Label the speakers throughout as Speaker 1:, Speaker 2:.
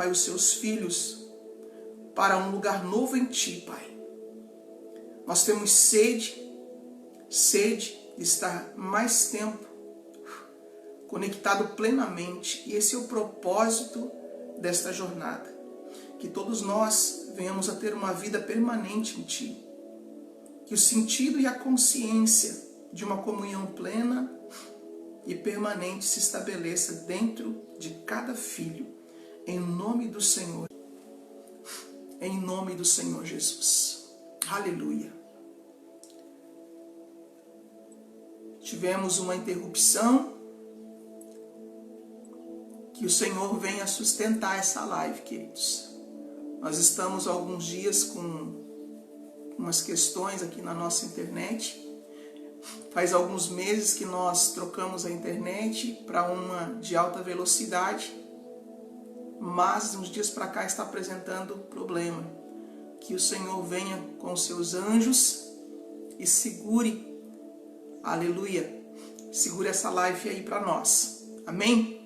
Speaker 1: Pai, os seus filhos para um lugar novo em Ti, Pai. Nós temos sede de estar mais tempo conectado plenamente, e esse é o propósito desta jornada. Que todos nós venhamos a ter uma vida permanente em Ti. Que o sentido e a consciência de uma comunhão plena e permanente se estabeleça dentro de cada filho, em nome do Senhor. Em nome do Senhor Jesus. Aleluia. Tivemos uma interrupção. Que o Senhor venha sustentar essa live, queridos. Nós estamos há alguns dias com umas questões aqui na nossa internet. Faz alguns meses que nós trocamos a internet para uma de alta velocidade, mas uns dias para cá está apresentando problema. Que o Senhor venha com os seus anjos e segure, aleluia, segure essa live aí para nós. Amém?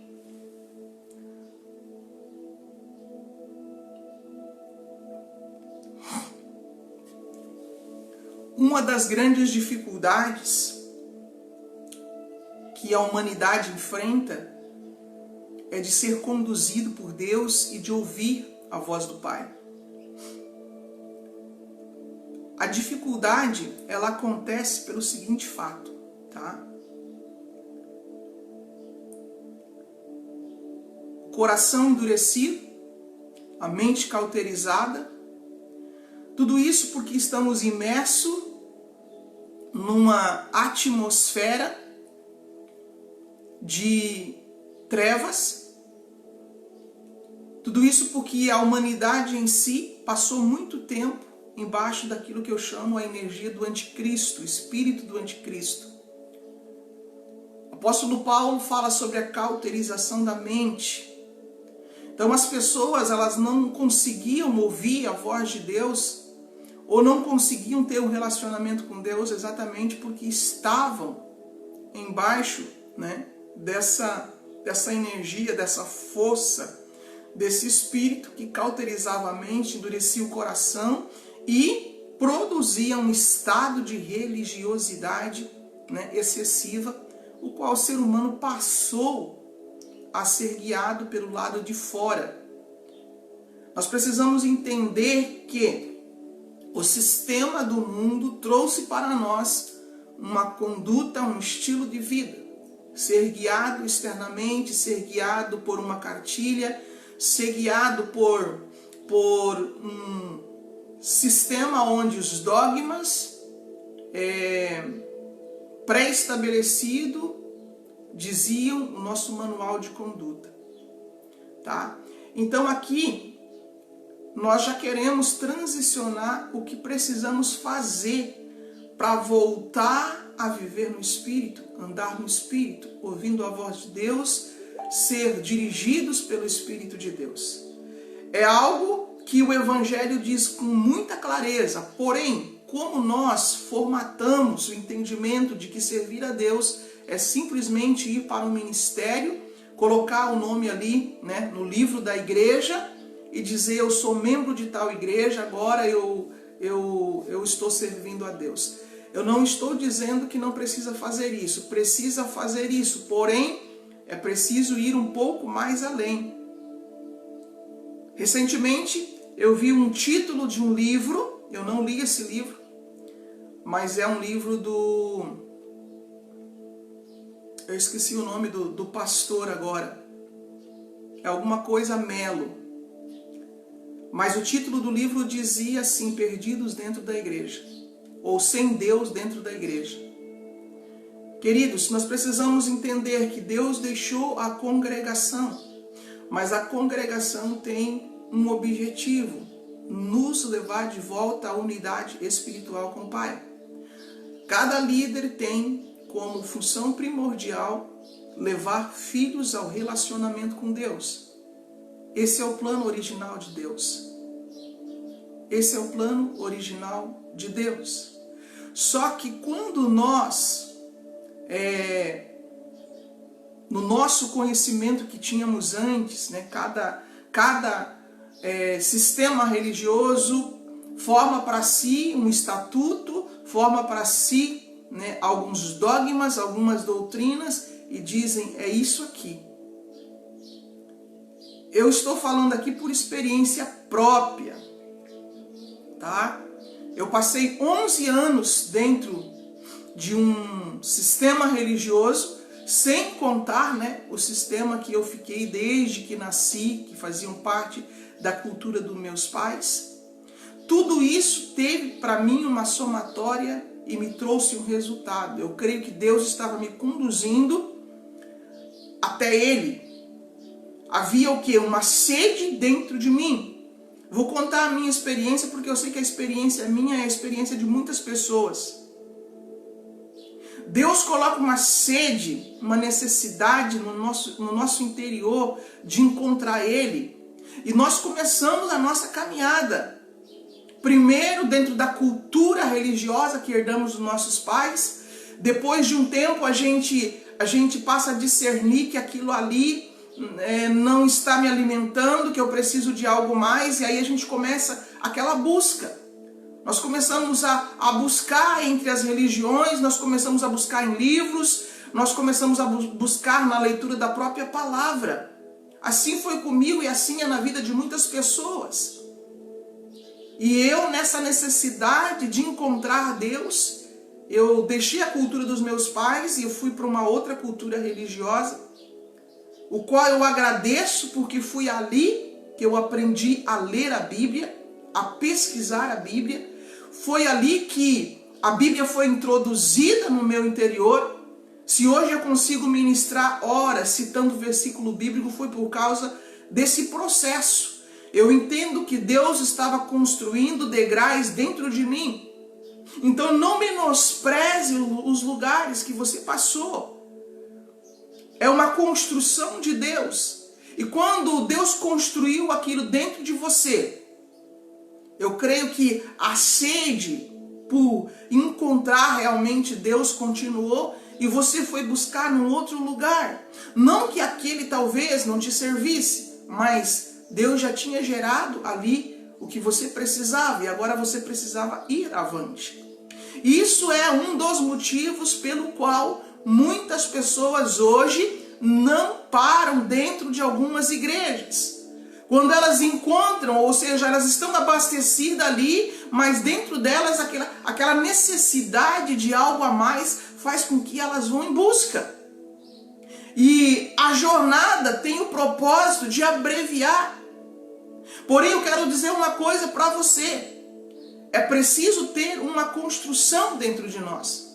Speaker 1: Uma das grandes dificuldades que a humanidade enfrenta é de ser conduzido por Deus e de ouvir a voz do Pai. A dificuldade, ela acontece pelo seguinte fato, tá? O coração endurecido, a mente cauterizada, tudo isso porque estamos imersos numa atmosfera de trevas. Tudo isso porque a humanidade em si passou muito tempo embaixo daquilo que eu chamo a energia do anticristo, o espírito do anticristo. O apóstolo Paulo fala sobre a cauterização da mente. Então as pessoas, elas não conseguiam ouvir a voz de Deus, ou não conseguiam ter um relacionamento com Deus exatamente porque estavam embaixo, né, dessa energia, dessa força, desse espírito que cauterizava a mente, endurecia o coração e produzia um estado de religiosidade, né, excessiva, o qual o ser humano passou a ser guiado pelo lado de fora. Nós precisamos entender que o sistema do mundo trouxe para nós uma conduta, um estilo de vida. Ser guiado externamente, ser guiado por uma cartilha, ser guiado por um sistema onde os dogmas pré-estabelecido diziam o nosso manual de conduta. Tá? Então aqui nós já queremos transicionar o que precisamos fazer para voltar a viver no Espírito, andar no Espírito, ouvindo a voz de Deus, ser dirigidos pelo Espírito de Deus. É algo que o Evangelho diz com muita clareza, porém, como nós formatamos o entendimento de que servir a Deus é simplesmente ir para um ministério, colocar o nome ali, né, no livro da igreja, e dizer eu sou membro de tal igreja, agora eu estou servindo a Deus. Eu não estou dizendo que não precisa fazer isso, precisa fazer isso, porém é preciso ir um pouco mais além. Recentemente eu vi um título de um livro, eu não li esse livro, mas é um livro eu esqueci o nome do pastor agora, é alguma coisa Melo. Mas o título do livro dizia assim, perdidos dentro da igreja, ou sem Deus dentro da igreja. Queridos, nós precisamos entender que Deus deixou a congregação, mas a congregação tem um objetivo, nos levar de volta à unidade espiritual com o Pai. Cada líder tem como função primordial levar filhos ao relacionamento com Deus. Esse é o plano original de Deus. Esse é o plano original de Deus. Só que quando nós, no nosso conhecimento que tínhamos antes, né, cada sistema religioso forma para si um estatuto, forma para si, né, alguns dogmas, algumas doutrinas e dizem, é isso aqui. Eu estou falando aqui por experiência própria, tá? Eu passei 11 anos dentro de um sistema religioso, sem contar, né, o sistema que eu fiquei desde que nasci, que faziam parte da cultura dos meus pais. Tudo isso teve para mim uma somatória e me trouxe um resultado. Eu creio que Deus estava me conduzindo até Ele. Havia o quê? Uma sede dentro de mim. Vou contar a minha experiência porque eu sei que a experiência minha é a experiência de muitas pessoas. Deus coloca uma sede, uma necessidade no nosso interior de encontrar Ele. E nós começamos a nossa caminhada. Primeiro dentro da cultura religiosa que herdamos dos nossos pais. Depois de um tempo a gente passa a discernir que aquilo ali não está me alimentando, que eu preciso de algo mais. E aí a gente começa aquela busca. Nós começamos a buscar entre as religiões, nós começamos a buscar em livros, nós começamos a buscar na leitura da própria palavra. Assim foi comigo e assim é na vida de muitas pessoas. E eu, nessa necessidade de encontrar Deus, eu deixei a cultura dos meus pais e eu fui para uma outra cultura religiosa, o qual eu agradeço porque foi ali que eu aprendi a ler a Bíblia, a pesquisar a Bíblia. Foi ali que a Bíblia foi introduzida no meu interior. Se hoje eu consigo ministrar horas citando versículo bíblico, foi por causa desse processo. Eu entendo que Deus estava construindo degraus dentro de mim. Então não menospreze os lugares que você passou. É uma construção de Deus. E quando Deus construiu aquilo dentro de você, eu creio que a sede por encontrar realmente Deus continuou e você foi buscar num outro lugar. Não que aquele talvez não te servisse, mas Deus já tinha gerado ali o que você precisava e agora você precisava ir avante. Isso é um dos motivos pelo qual muitas pessoas hoje não param dentro de algumas igrejas. Quando elas encontram, ou seja, elas estão abastecidas ali, mas dentro delas aquela necessidade de algo a mais faz com que elas vão em busca. E a jornada tem o propósito de abreviar. Porém, eu quero dizer uma coisa para você. É preciso ter uma construção dentro de nós.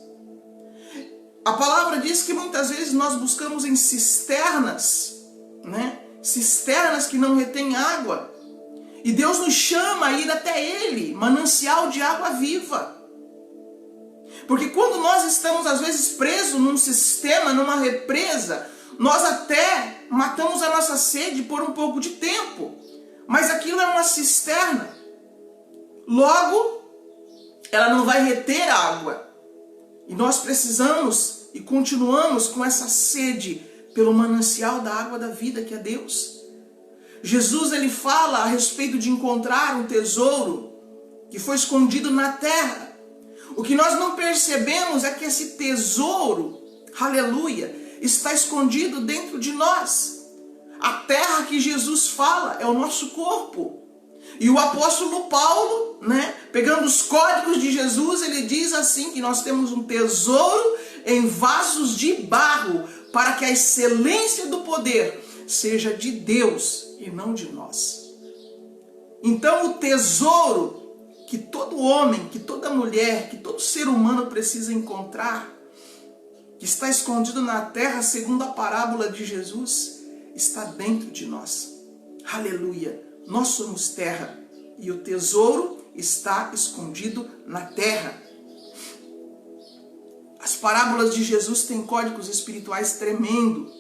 Speaker 1: A palavra diz que muitas vezes nós buscamos em cisternas, né? Cisternas que não retêm água. E Deus nos chama a ir até Ele, manancial de água viva. Porque quando nós estamos às vezes presos num sistema, numa represa, nós até matamos a nossa sede por um pouco de tempo. Mas aquilo é uma cisterna. Logo, ela não vai reter água. E nós precisamos e continuamos com essa sede pelo manancial da água da vida que é Deus. Jesus ele fala a respeito de encontrar um tesouro que foi escondido na terra. O que nós não percebemos é que esse tesouro, aleluia, está escondido dentro de nós. A terra que Jesus fala é o nosso corpo. E o apóstolo Paulo, né, pegando os códigos de Jesus, ele diz assim que nós temos um tesouro em vasos de barro, para que a excelência do poder seja de Deus e não de nós. Então o tesouro que todo homem, que toda mulher, que todo ser humano precisa encontrar, que está escondido na terra, segundo a parábola de Jesus, está dentro de nós. Aleluia! Nós somos terra e o tesouro está escondido na terra. As parábolas de Jesus têm códigos espirituais tremendo.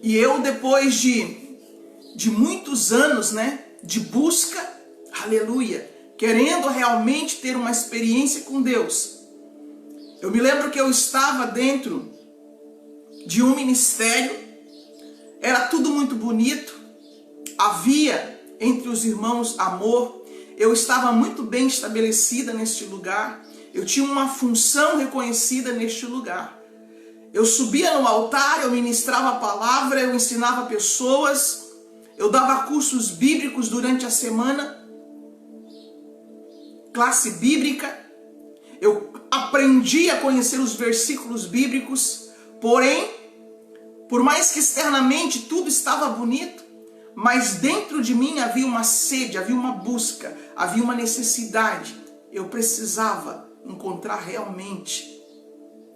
Speaker 1: E eu, depois de muitos anos, né, de busca, aleluia, querendo realmente ter uma experiência com Deus, Eu me lembro que eu estava dentro de um ministério, era tudo muito bonito, havia entre os irmãos amor, eu estava muito bem estabelecida neste lugar, eu tinha uma função reconhecida neste lugar. Eu subia no altar, eu ministrava a palavra, eu ensinava pessoas, eu dava cursos bíblicos durante a semana, classe bíblica, eu aprendi a conhecer os versículos bíblicos, porém, por mais que externamente tudo estava bonito, mas dentro de mim havia uma sede, havia uma busca, havia uma necessidade. Eu precisava encontrar realmente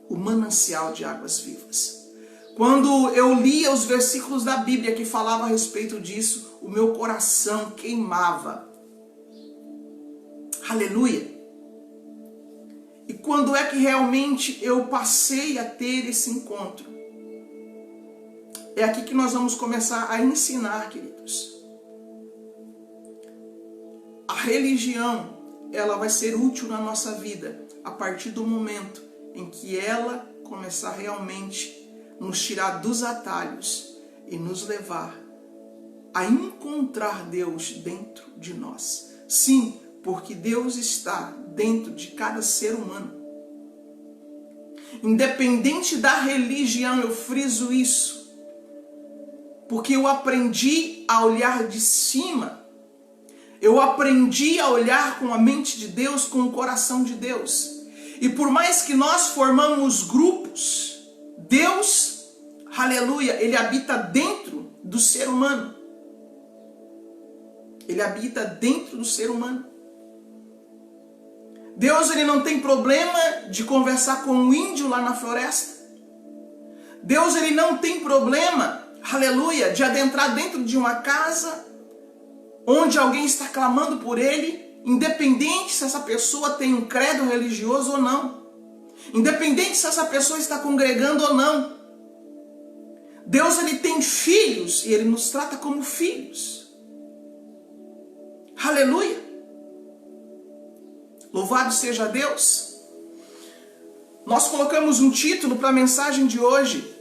Speaker 1: o manancial de águas vivas. Quando eu lia os versículos da Bíblia que falavam a respeito disso, o meu coração queimava. Aleluia! E quando é que realmente eu passei a ter esse encontro? É aqui que nós vamos começar a ensinar, queridos. A religião, ela vai ser útil na nossa vida a partir do momento em que ela começar realmente a nos tirar dos atalhos e nos levar a encontrar Deus dentro de nós. Sim, porque Deus está dentro de cada ser humano. Independente da religião, eu friso isso, porque eu aprendi a olhar de cima, eu aprendi a olhar com a mente de Deus, com o coração de Deus. E por mais que nós formamos grupos, Deus, aleluia, Ele habita dentro do ser humano. Ele habita dentro do ser humano. Deus, Ele não tem problema de conversar com um índio lá na floresta. Deus, Ele não tem problema, aleluia, de adentrar dentro de uma casa onde alguém está clamando por Ele, independente se essa pessoa tem um credo religioso ou não. Independente se essa pessoa está congregando ou não. Deus, Ele tem filhos e Ele nos trata como filhos. Aleluia. Louvado seja Deus. Nós colocamos um título para a mensagem de hoje: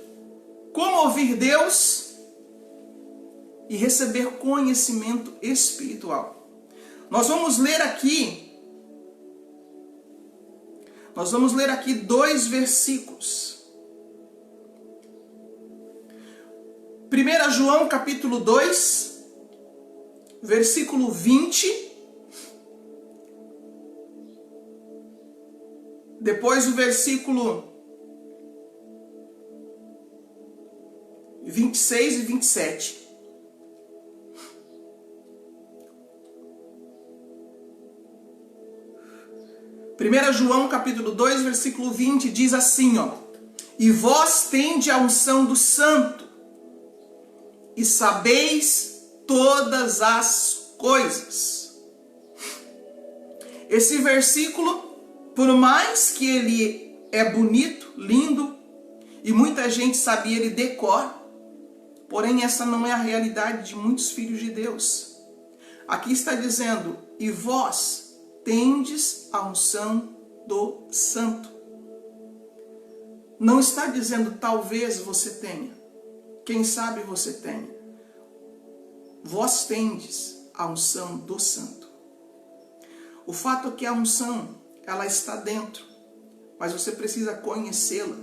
Speaker 1: Como ouvir Deus e receber conhecimento espiritual. Nós vamos ler aqui dois versículos. 1 João capítulo 2, versículo 20. Depois o versículo 26 e 27. Primeira João capítulo 2, versículo 20 diz assim, ó: E vós tendes a unção do Santo, e sabeis todas as coisas. Esse versículo, por mais que ele é bonito, lindo, e muita gente sabe ele decora, porém essa não é a realidade de muitos filhos de Deus. Aqui está dizendo: e vós tendes a unção do Santo. Não está dizendo talvez você tenha. Quem sabe você tenha. Vós tendes a unção do Santo. O fato é que a unção, ela está dentro, mas você precisa conhecê-la.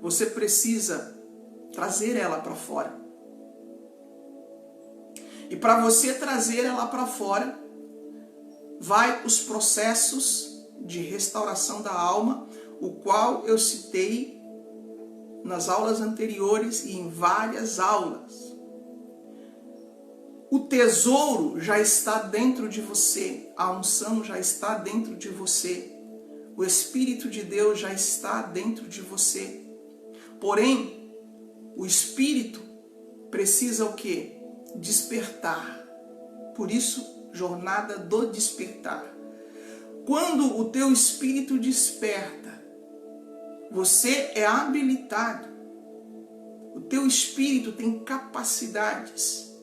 Speaker 1: Você precisa trazer ela para fora. E para você trazer ela para fora, vai os processos de restauração da alma, o qual eu citei nas aulas anteriores e em várias aulas. O tesouro já está dentro de você, a unção já está dentro de você, o Espírito de Deus já está dentro de você. Porém, o Espírito precisa o quê? Despertar. Por isso, jornada do despertar. Quando o teu espírito desperta, você é habilitado. O teu espírito tem capacidades.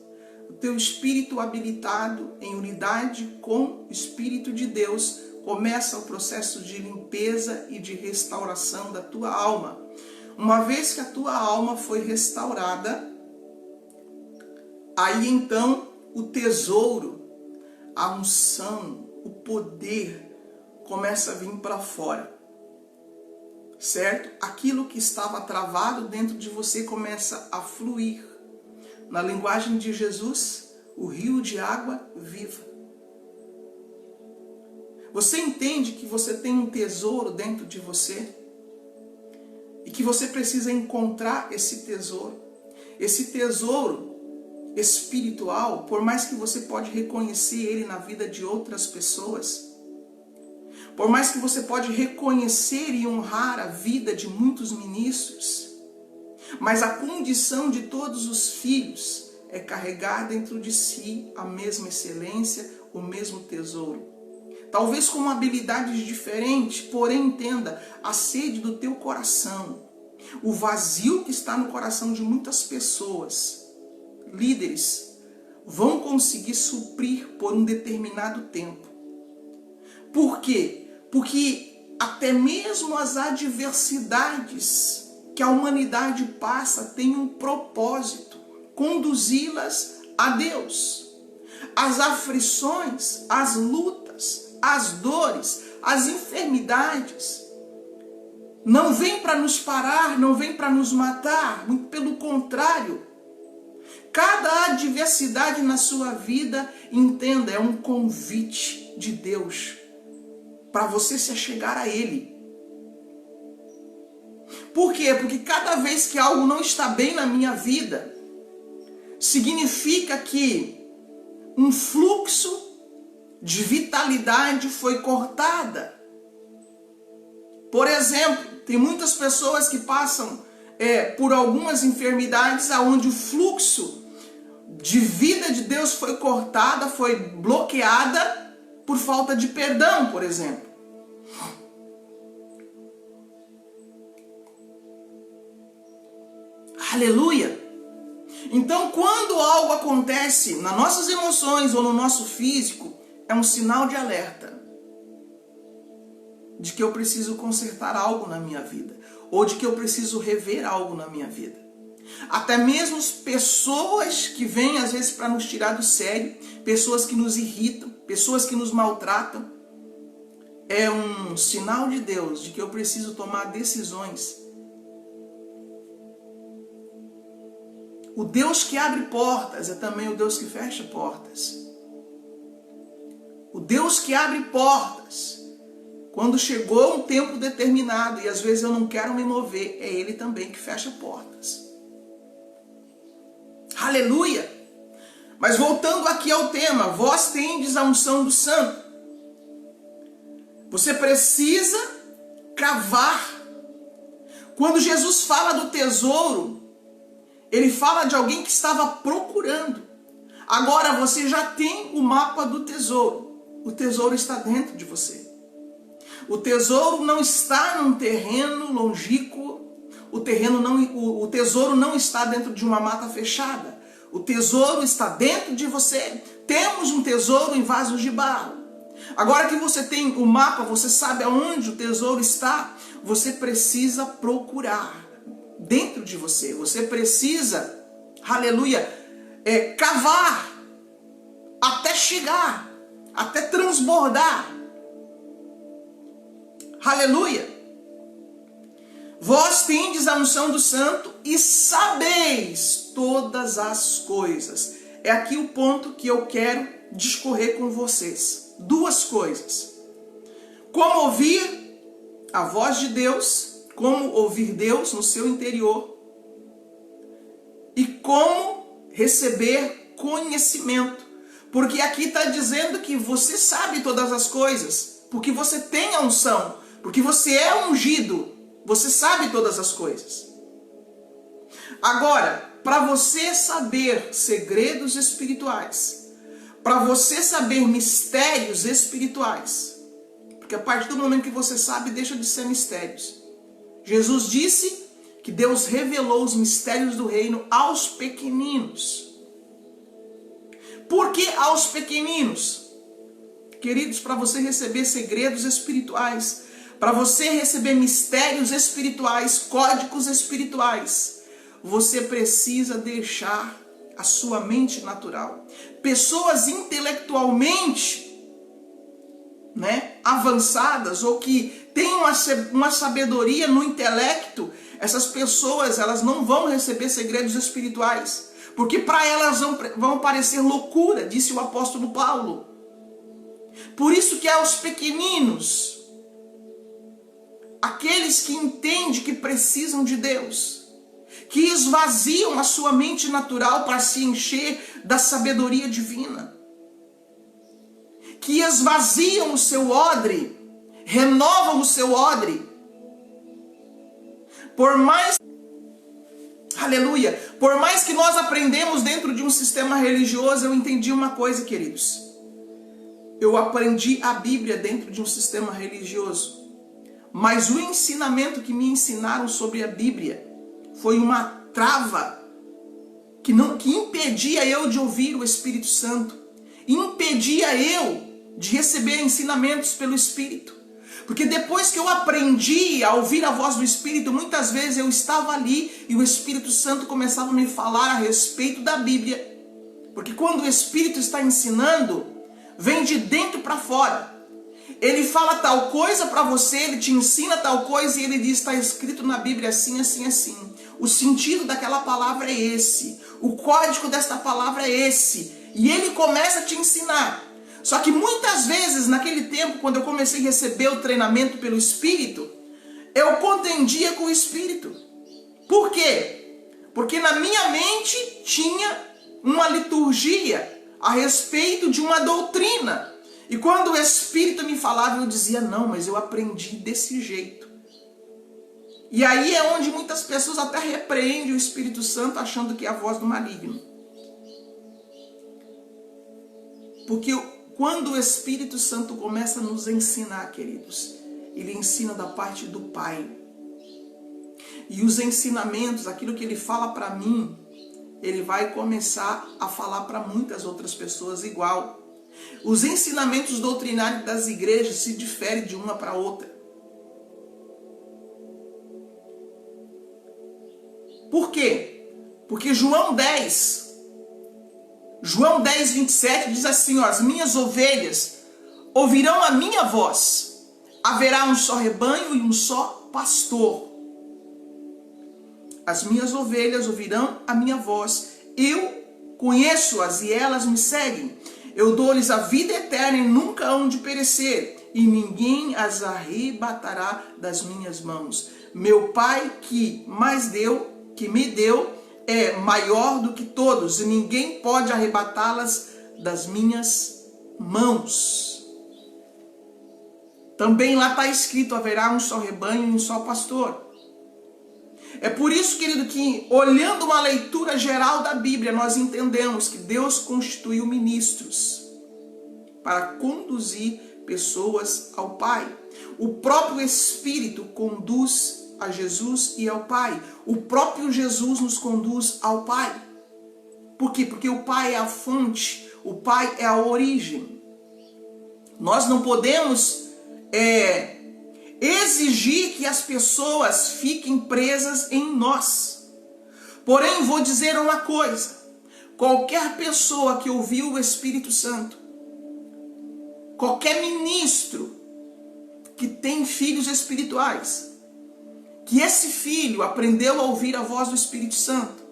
Speaker 1: O teu espírito habilitado em unidade com o Espírito de Deus, começa o processo de limpeza e de restauração da tua alma. Uma vez que a tua alma foi restaurada, aí então o tesouro, a unção, o poder começa a vir para fora, certo? Aquilo que estava travado dentro de você começa a fluir. Na linguagem de Jesus, o rio de água viva. Você entende que você tem um tesouro dentro de você? E que você precisa encontrar esse tesouro. Esse tesouro espiritual, por mais que você pode reconhecer ele na vida de outras pessoas, por mais que você pode reconhecer e honrar a vida de muitos ministros, mas a condição de todos os filhos é carregar dentro de si a mesma excelência, o mesmo tesouro. Talvez com habilidades diferentes, porém entenda a sede do teu coração, o vazio que está no coração de muitas pessoas. Líderes vão conseguir suprir por um determinado tempo. Por quê? Porque até mesmo as adversidades que a humanidade passa têm um propósito: conduzi-las a Deus. As aflições, as lutas, as dores, as enfermidades não vêm para nos parar, não vêm para nos matar, muito pelo contrário. Cada adversidade na sua vida, entenda, é um convite de Deus para você se achegar a Ele. Por quê? Porque cada vez que algo não está bem na minha vida, significa que um fluxo de vitalidade foi cortada. Por exemplo, tem muitas pessoas que passam por algumas enfermidades onde o fluxo de vida de Deus foi cortada, foi bloqueada por falta de perdão, por exemplo. Aleluia! Então, quando algo acontece nas nossas emoções ou no nosso físico, é um sinal de alerta de que eu preciso consertar algo na minha vida, ou de que eu preciso rever algo na minha vida. Até mesmo pessoas que vêm às vezes para nos tirar do sério, pessoas que nos irritam, pessoas que nos maltratam, é um sinal de Deus de que eu preciso tomar decisões. O Deus que abre portas é também o Deus que fecha portas. O Deus que abre portas, quando chegou um tempo determinado e às vezes eu não quero me mover, é Ele também que fecha portas. Aleluia! Mas voltando aqui ao tema, vós tendes a unção do Santo. Você precisa cavar. Quando Jesus fala do tesouro, Ele fala de alguém que estava procurando. Agora você já tem o mapa do tesouro. O tesouro está dentro de você. O tesouro não está num terreno longínquo. O tesouro não está dentro de uma mata fechada. O tesouro está dentro de você. Temos um tesouro em vasos de barro. Agora que você tem o mapa, você sabe aonde o tesouro está, você precisa procurar dentro de você. Você precisa, aleluia, cavar até chegar, até transbordar. Aleluia. Vós tendes a unção do Santo e sabeis todas as coisas. É aqui o ponto que eu quero discorrer com vocês. Duas coisas. Como ouvir a voz de Deus, como ouvir Deus no seu interior e como receber conhecimento. Porque aqui está dizendo que você sabe todas as coisas, porque você tem a unção, porque você é ungido, você sabe todas as coisas. Agora, para você saber segredos espirituais, para você saber mistérios espirituais, porque a partir do momento que você sabe, deixa de ser mistérios. Jesus disse que Deus revelou os mistérios do reino aos pequeninos. Por que aos pequeninos? queridos, para você receber segredos espirituais, para você receber mistérios espirituais, códigos espirituais, você precisa deixar a sua mente natural. Pessoas intelectualmente, avançadas ou que têm uma sabedoria no intelecto, essas pessoas elas não vão receber segredos espirituais, porque para elas vão parecer loucura, disse o apóstolo Paulo. Por isso que aos pequeninos, aqueles que entendem que precisam de Deus, que esvaziam a sua mente natural para se encher da sabedoria divina, que esvaziam o seu odre, renovam o seu odre, por mais que nós aprendemos dentro de um sistema religioso, eu entendi uma coisa, queridos. Eu aprendi a Bíblia dentro de um sistema religioso, mas o ensinamento que me ensinaram sobre a Bíblia foi uma trava que impedia eu de ouvir o Espírito Santo, impedia eu de receber ensinamentos pelo Espírito. Porque depois que eu aprendi a ouvir a voz do Espírito, muitas vezes eu estava ali e o Espírito Santo começava a me falar a respeito da Bíblia. Porque quando o Espírito está ensinando, vem de dentro para fora. Ele fala tal coisa para você, ele te ensina tal coisa e ele diz, está escrito na Bíblia assim, assim, assim. O sentido daquela palavra é esse. O código desta palavra é esse. E ele começa a te ensinar. Só que muitas vezes, naquele tempo, quando eu comecei a receber o treinamento pelo Espírito, eu contendia com o Espírito. Por quê? Porque na minha mente tinha uma liturgia a respeito de uma doutrina. E quando o Espírito me falava, eu dizia, não, mas eu aprendi desse jeito. E aí é onde muitas pessoas até repreendem o Espírito Santo achando que é a voz do maligno. Porque quando o Espírito Santo começa a nos ensinar, queridos, ele ensina da parte do Pai. E os ensinamentos, aquilo que ele fala para mim, ele vai começar a falar para muitas outras pessoas igual. Os ensinamentos doutrinários das igrejas se diferem de uma para outra. Por quê? Porque João 10, 27 diz assim, ó, as minhas ovelhas ouvirão a minha voz, haverá um só rebanho e um só pastor. As minhas ovelhas ouvirão a minha voz, eu conheço-as e elas me seguem. Eu dou-lhes a vida eterna e nunca hão de perecer, e ninguém as arrebatará das minhas mãos. Meu Pai que me deu, é maior do que todos, e ninguém pode arrebatá-las das minhas mãos. Também lá está escrito, haverá um só rebanho e um só pastor. É por isso, querido, que olhando uma leitura geral da Bíblia, nós entendemos que Deus constituiu ministros para conduzir pessoas ao Pai. O próprio Espírito conduz a Jesus e ao Pai. O próprio Jesus nos conduz ao Pai. Por quê? Porque o Pai é a fonte, o Pai é a origem. Nós não podemos exigir que as pessoas fiquem presas em nós. Porém, vou dizer uma coisa. Qualquer pessoa que ouviu o Espírito Santo, qualquer ministro que tem filhos espirituais, que esse filho aprendeu a ouvir a voz do Espírito Santo,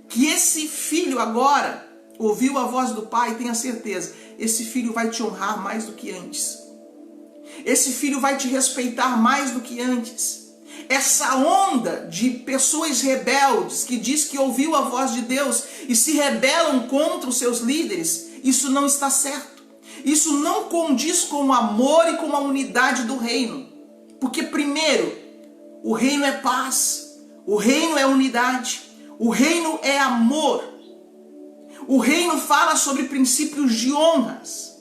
Speaker 1: que esse filho agora ouviu a voz do Pai, tenha certeza, esse filho vai te honrar mais do que antes. Esse filho vai te respeitar mais do que antes. Essa onda de pessoas rebeldes que diz que ouviu a voz de Deus e se rebelam contra os seus líderes, isso não está certo. Isso não condiz com o amor e com a unidade do reino. Porque primeiro, o reino é paz, o reino é unidade, o reino é amor. O reino fala sobre princípios de honras.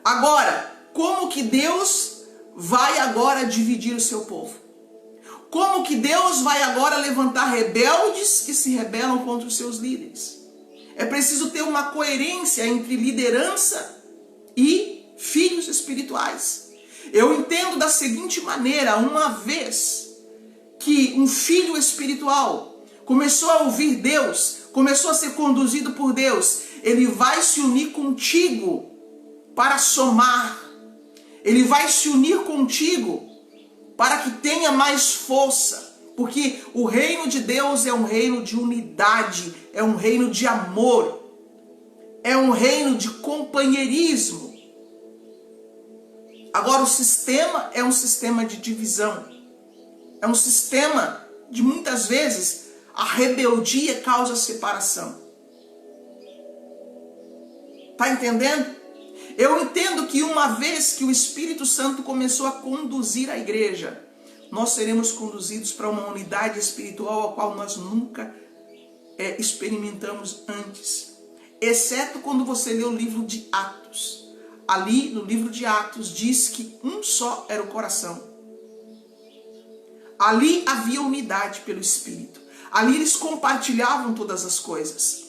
Speaker 1: Agora, como que Deus vai agora dividir o seu povo? Como que Deus vai agora levantar rebeldes que se rebelam contra os seus líderes? É preciso ter uma coerência entre liderança e filhos espirituais. Eu entendo da seguinte maneira: uma vez que um filho espiritual começou a ouvir Deus, começou a ser conduzido por Deus, ele vai se unir contigo para somar. Ele vai se unir contigo para que tenha mais força. Porque o reino de Deus é um reino de unidade, é um reino de amor, é um reino de companheirismo. Agora o sistema é um sistema de divisão. É um sistema de, muitas vezes, a rebeldia causa separação. Tá entendendo? Eu entendo que uma vez que o Espírito Santo começou a conduzir a igreja, nós seremos conduzidos para uma unidade espiritual a qual nós nunca experimentamos antes. Exceto quando você lê o livro de Atos. Ali no livro de Atos diz que um só era o coração. Ali havia unidade pelo Espírito. Ali eles compartilhavam todas as coisas.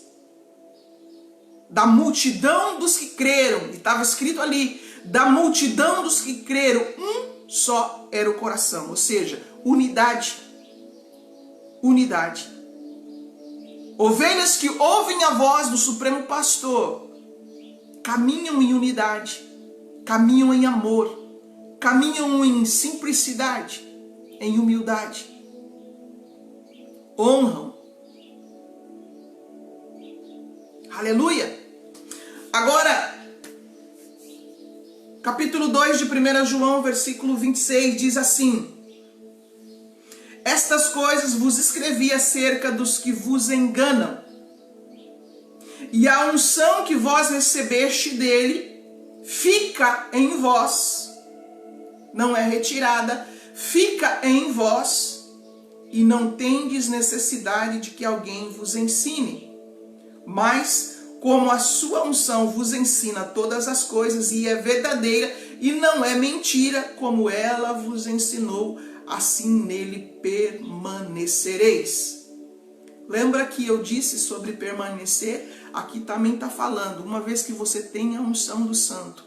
Speaker 1: Da multidão dos que creram, e estava escrito ali, da multidão dos que creram, um só era o coração. Ou seja, unidade. Unidade. Ovelhas que ouvem a voz do Supremo Pastor caminham em unidade, caminham em amor, caminham em simplicidade, em humildade, honram. Aleluia! Agora, capítulo 2 de 1 João, versículo 26, diz assim: estas coisas vos escrevi acerca dos que vos enganam, e a unção que vós recebeste dele fica em vós, não é retirada, fica em vós, e não tendes necessidade de que alguém vos ensine. Mas, como a sua unção vos ensina todas as coisas, e é verdadeira, e não é mentira, como ela vos ensinou, assim nele permanecereis. Lembra que eu disse sobre permanecer? Aqui também está falando, uma vez que você tem a unção do santo,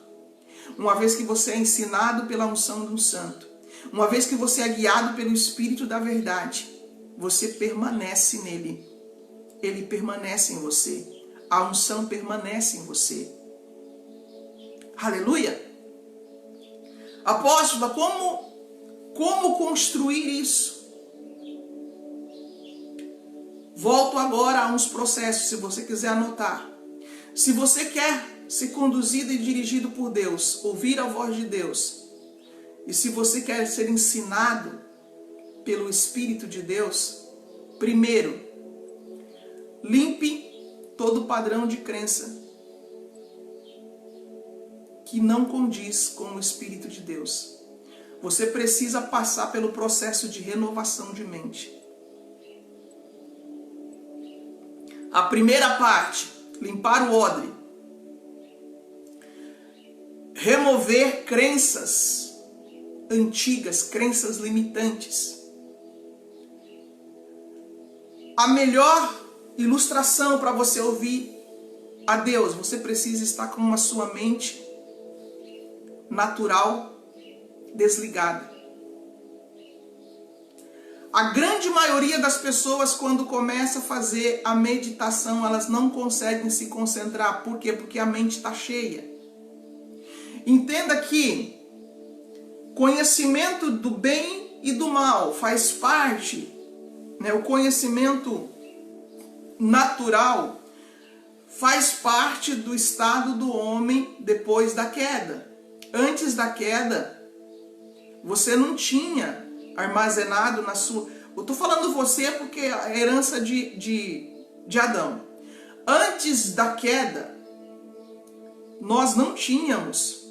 Speaker 1: uma vez que você é ensinado pela unção do santo, uma vez que você é guiado pelo Espírito da verdade, você permanece nele. Ele permanece em você. A unção permanece em você. Aleluia! Apóstola, como construir isso? Volto agora a uns processos, se você quiser anotar. Se você quer ser conduzido e dirigido por Deus, ouvir a voz de Deus, e se você quer ser ensinado pelo Espírito de Deus, primeiro, limpe todo padrão de crença que não condiz com o Espírito de Deus. Você precisa passar pelo processo de renovação de mente. A primeira parte, limpar o odre. Remover crenças antigas, crenças limitantes. A melhor ilustração para você ouvir a Deus, você precisa estar com a sua mente natural desligada. A grande maioria das pessoas, quando começa a fazer a meditação, elas não conseguem se concentrar. Por quê? Porque a mente está cheia. Entenda que conhecimento do bem e do mal faz parte, né? O conhecimento natural faz parte do estado do homem depois da queda. Antes da queda, você não tinha armazenado na sua... Eu estou falando você porque é a herança de Adão. Antes da queda, nós não tínhamos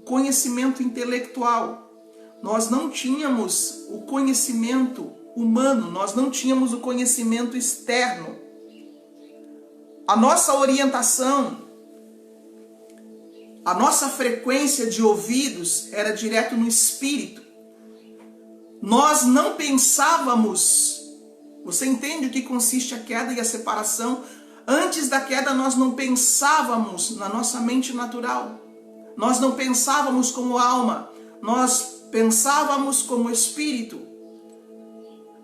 Speaker 1: conhecimento intelectual. Nós não tínhamos o conhecimento humano. Nós não tínhamos o conhecimento externo. A nossa orientação, a nossa frequência de ouvidos era direto no espírito. Nós não pensávamos. Você entende o que consiste a queda e a separação? Antes da queda nós não pensávamos na nossa mente natural. Nós não pensávamos como alma, nós pensávamos como espírito.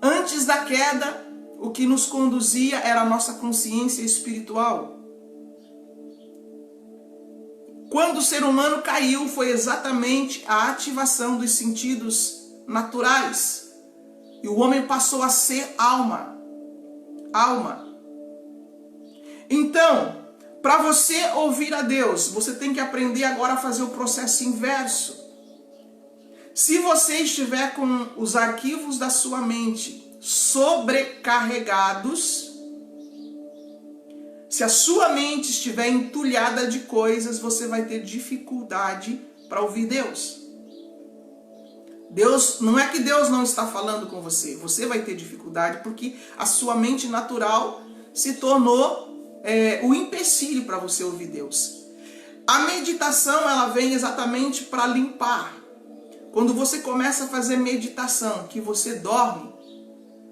Speaker 1: Antes da queda, o que nos conduzia era a nossa consciência espiritual. Quando o ser humano caiu, foi exatamente a ativação dos sentidos naturais. E o homem passou a ser alma. Alma. Então, para você ouvir a Deus, você tem que aprender agora a fazer o processo inverso. Se você estiver com os arquivos da sua mente sobrecarregados, se a sua mente estiver entulhada de coisas, você vai ter dificuldade para ouvir Deus. Deus, não é que Deus não está falando com você, você vai ter dificuldade porque a sua mente natural se tornou o empecilho para você ouvir Deus. A meditação, ela vem exatamente para limpar. Quando você começa a fazer meditação, que você dorme,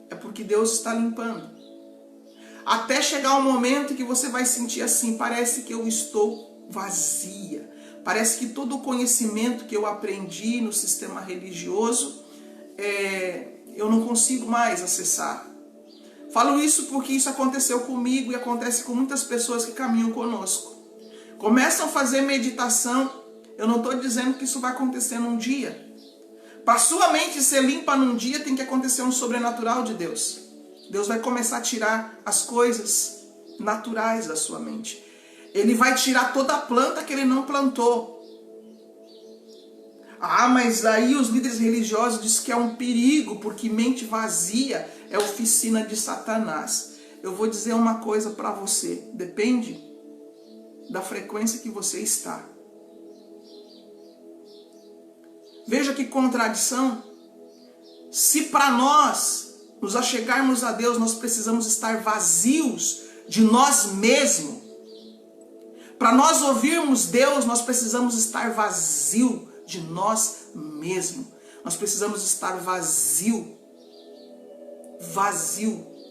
Speaker 1: é porque Deus está limpando. Até chegar um momento que você vai sentir assim, parece que eu estou vazia. Parece que todo o conhecimento que eu aprendi no sistema religioso, eu não consigo mais acessar. Falo isso porque isso aconteceu comigo e acontece com muitas pessoas que caminham conosco. Começam a fazer meditação, eu não estou dizendo que isso vai acontecer num dia. Para sua mente ser limpa num dia, tem que acontecer um sobrenatural de Deus. Deus vai começar a tirar as coisas naturais da sua mente. Ele vai tirar toda a planta que ele não plantou. Ah, mas aí os líderes religiosos dizem que é um perigo, porque mente vazia é oficina de Satanás. Eu vou dizer uma coisa para você. Depende da frequência que você está. Veja que contradição. Se para nós nos achegarmos a Deus, nós precisamos estar vazios de nós mesmos. Para nós ouvirmos Deus, nós precisamos estar vazio de nós mesmos. Nós precisamos estar vazio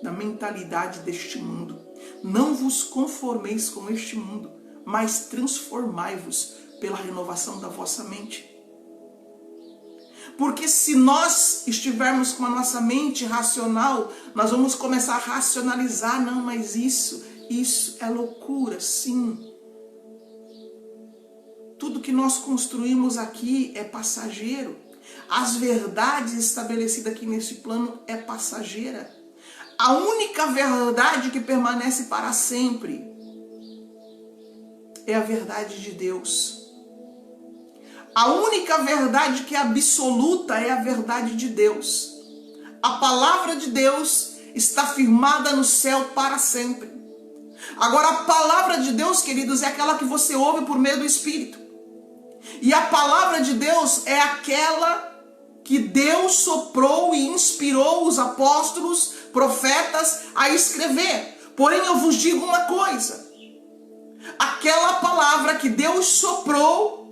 Speaker 1: da mentalidade deste mundo. Não vos conformeis com este mundo, mas transformai-vos pela renovação da vossa mente. Porque se nós estivermos com a nossa mente racional, nós vamos começar a racionalizar. Não, mas isso é loucura, sim. Tudo que nós construímos aqui é passageiro. As verdades estabelecidas aqui nesse plano é passageira. A única verdade que permanece para sempre é a verdade de Deus. A única verdade que é absoluta é a verdade de Deus. A palavra de Deus está firmada no céu para sempre. Agora, a palavra de Deus, queridos, é aquela que você ouve por meio do Espírito. E a palavra de Deus é aquela que Deus soprou e inspirou os apóstolos, profetas a escrever. Porém, eu vos digo uma coisa. Aquela palavra que Deus soprou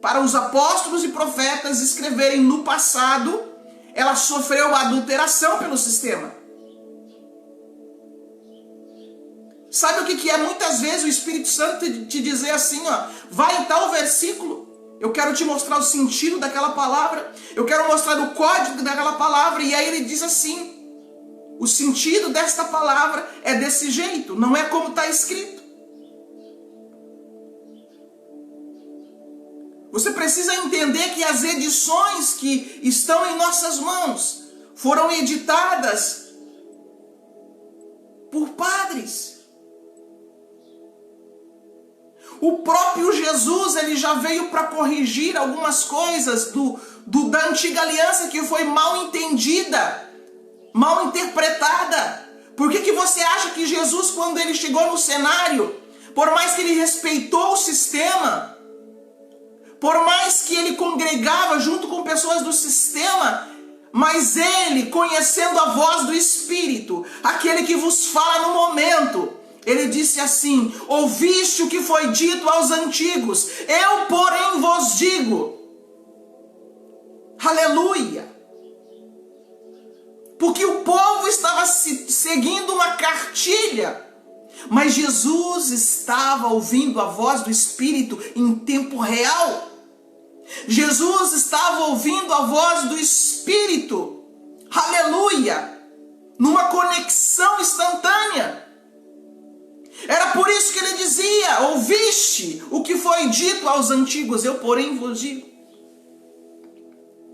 Speaker 1: para os apóstolos e profetas escreverem no passado, ela sofreu adulteração pelo sistema. Sabe o que é muitas vezes o Espírito Santo te dizer assim, ó, vai em tal versículo, eu quero te mostrar o sentido daquela palavra, eu quero mostrar o código daquela palavra, e aí ele diz assim, o sentido desta palavra é desse jeito, não é como está escrito. Você precisa entender que as edições que estão em nossas mãos foram editadas por padres. O próprio Jesus, ele já veio para corrigir algumas coisas da antiga aliança que foi mal entendida, mal interpretada. Por que você acha que Jesus, quando ele chegou no cenário, por mais que ele respeitou o sistema, por mais que ele congregava junto com pessoas do sistema, mas ele, conhecendo a voz do Espírito, aquele que vos fala no momento, ele disse assim, ouviste o que foi dito aos antigos, eu porém vos digo. Aleluia! Porque o povo estava seguindo uma cartilha, Mas Jesus estava ouvindo a voz do Espírito em tempo real. Jesus estava ouvindo a voz do Espírito, aleluia, numa conexão instantânea. Era por isso que ele dizia: ouviste o que foi dito aos antigos, eu porém vos digo.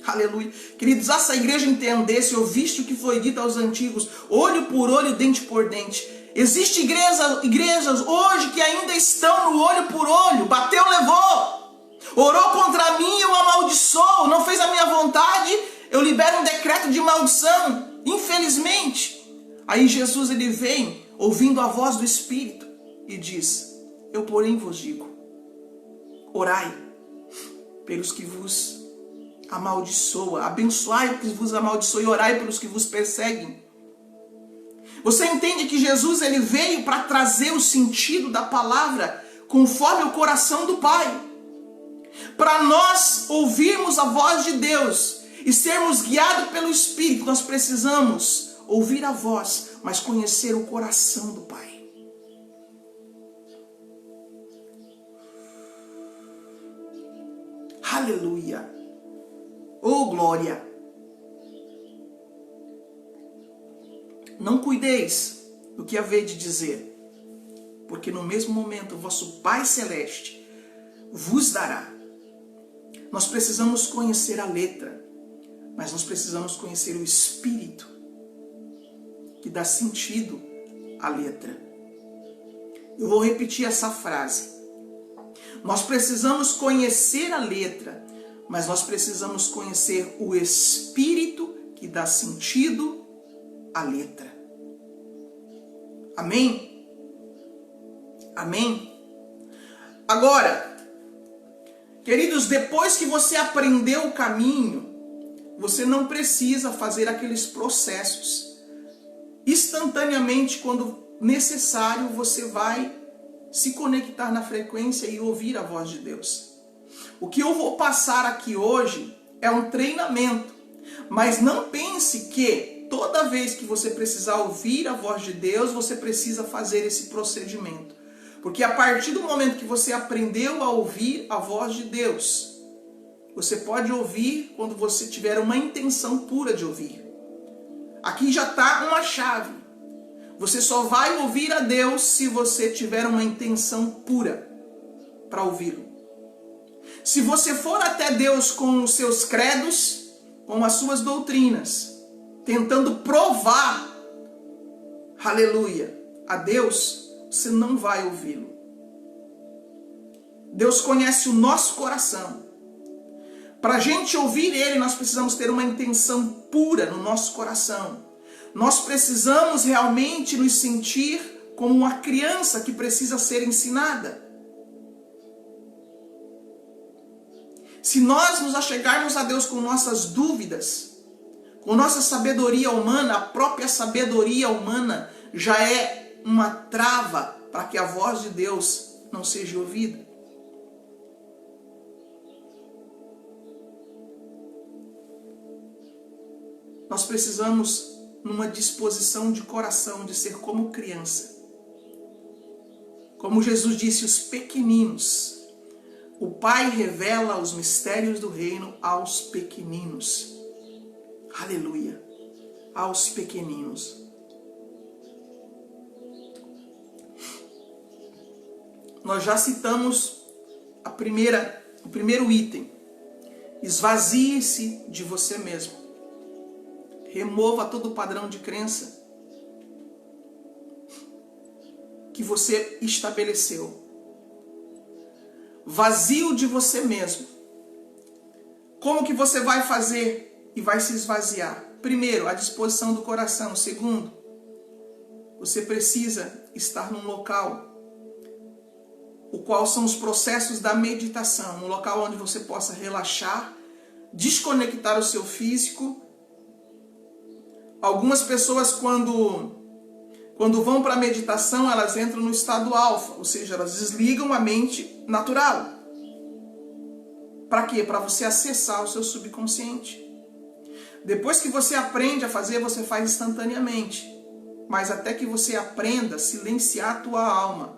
Speaker 1: Aleluia. Queridos, se essa igreja entendesse, ouviste o que foi dito aos antigos, olho por olho, dente por dente. Existem igrejas hoje que ainda estão no olho por olho, bateu, levou. Orou contra mim, eu amaldiçoo. Não fez a minha vontade, eu libero um decreto de maldição. Infelizmente. Aí Jesus ele vem ouvindo a voz do Espírito e diz: eu porém vos digo, orai pelos que vos amaldiçoa, abençoai os que vos amaldiçoam e orai pelos que vos perseguem. Você entende que Jesus ele veio para trazer o sentido da palavra conforme o coração do Pai. Para nós ouvirmos a voz de Deus e sermos guiados pelo Espírito, nós precisamos ouvir a voz, mas conhecer o coração do Pai. Aleluia! Oh glória! Não cuideis do que haver de dizer, porque no mesmo momento o vosso Pai Celeste vos dará. Nós precisamos conhecer a letra, mas nós precisamos conhecer o Espírito que dá sentido à letra. Eu vou repetir essa frase. Nós precisamos conhecer a letra, mas nós precisamos conhecer o Espírito que dá sentido à letra. Amém? Amém? Agora, queridos, depois que você aprendeu o caminho, você não precisa fazer aqueles processos. Instantaneamente, quando necessário, você vai se conectar na frequência e ouvir a voz de Deus. O que eu vou passar aqui hoje é um treinamento, mas não pense que toda vez que você precisar ouvir a voz de Deus, você precisa fazer esse procedimento. Porque a partir do momento que você aprendeu a ouvir a voz de Deus, você pode ouvir quando você tiver uma intenção pura de ouvir. Aqui já está uma chave. Você só vai ouvir a Deus se você tiver uma intenção pura para ouvi-lo. Se você for até Deus com os seus credos, com as suas doutrinas, tentando provar, aleluia, a Deus, você não vai ouvi-lo. Deus conhece o nosso coração. Para a gente ouvir Ele, nós precisamos ter uma intenção pura no nosso coração. Nós precisamos realmente nos sentir como uma criança que precisa ser ensinada. Se nós nos achegarmos a Deus com nossas dúvidas, com nossa sabedoria humana, a própria sabedoria humana já é uma trava para que a voz de Deus não seja ouvida. Nós precisamos, numa disposição de coração, de ser como criança. Como Jesus disse, os pequeninos. O Pai revela os mistérios do reino aos pequeninos. Aleluia. Aos pequeninos. Nós já citamos o primeiro item. Esvazie-se de você mesmo. Remova todo o padrão de crença que você estabeleceu. Vazio de você mesmo. Como que você vai fazer e vai se esvaziar? Primeiro, a disposição do coração. Segundo, você precisa estar num local, o qual são os processos da meditação, um local onde você possa relaxar, desconectar o seu físico. Algumas pessoas, quando vão para a meditação, elas entram no estado alfa, ou seja, elas desligam a mente natural. Para quê? Para você acessar o seu subconsciente. Depois que você aprende a fazer, você faz instantaneamente. mas até que você aprenda a silenciar a tua alma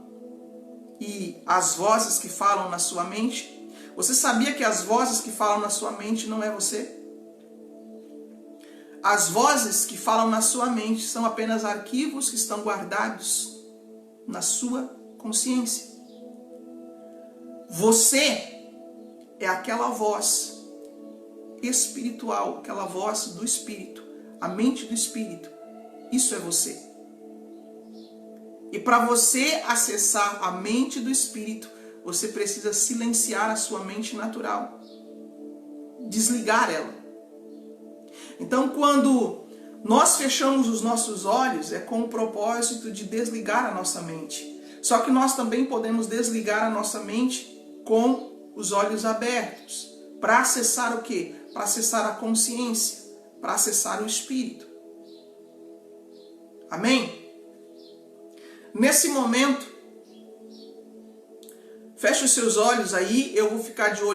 Speaker 1: e as vozes que falam na sua mente. Você sabia que as vozes que falam na sua mente não é você? As vozes que falam na sua mente são apenas arquivos que estão guardados na sua consciência. Você é aquela voz espiritual, aquela voz do Espírito, a mente do Espírito. Isso é você. E para você acessar a mente do Espírito, você precisa silenciar a sua mente natural. Desligar ela. Então, quando nós fechamos os nossos olhos, é com o propósito de desligar a nossa mente. Só que nós também podemos desligar a nossa mente com os olhos abertos. Para acessar o quê? Para acessar a consciência, para acessar o Espírito. Amém? Nesse momento, feche os seus olhos aí, eu vou ficar de olho.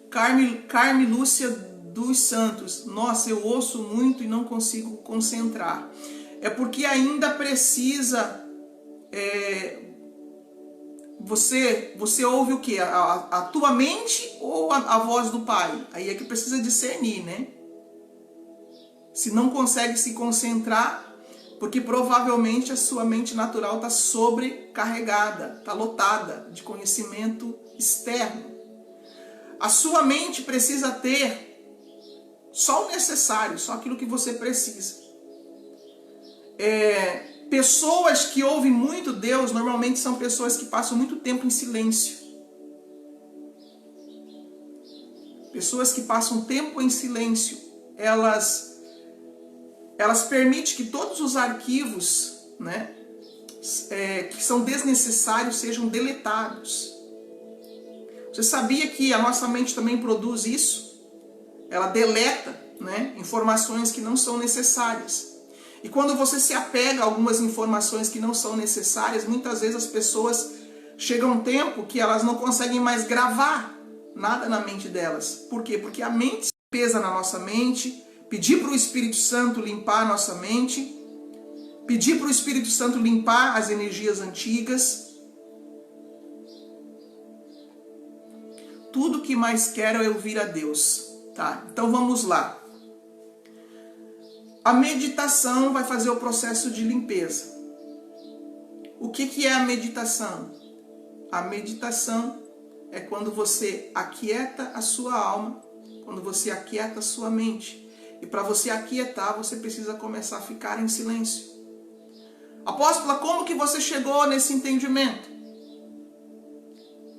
Speaker 1: Carme Lúcia dos Santos. Nossa, eu ouço muito e não consigo concentrar. É porque ainda precisa... Você ouve o quê? A tua mente ou a voz do Pai? Aí é que precisa discernir, né? Se não consegue se concentrar, porque provavelmente a sua mente natural está sobrecarregada, está lotada de conhecimento externo. A sua mente precisa ter só o necessário, só aquilo que você precisa. Pessoas que ouvem muito Deus, normalmente são pessoas que passam muito tempo em silêncio. Pessoas que passam tempo em silêncio, elas permitem que todos os arquivos, né, que são desnecessários sejam deletados. Você sabia que a nossa mente também produz isso? Ela deleta, né, informações que não são necessárias. E quando você se apega a algumas informações que não são necessárias, muitas vezes as pessoas chegam a um tempo que elas não conseguem mais gravar nada na mente delas. Por quê? Porque a mente pesa na nossa mente. Pedir para o Espírito Santo limpar a nossa mente. Pedir para o Espírito Santo limpar as energias antigas. Tudo que mais quero é ouvir a Deus. Tá? Então vamos lá. A meditação vai fazer o processo de limpeza. O que é a meditação? A meditação é quando você aquieta a sua alma, quando você aquieta a sua mente. E para você aquietar, você precisa começar a ficar em silêncio. Apóstola, como que você chegou nesse entendimento?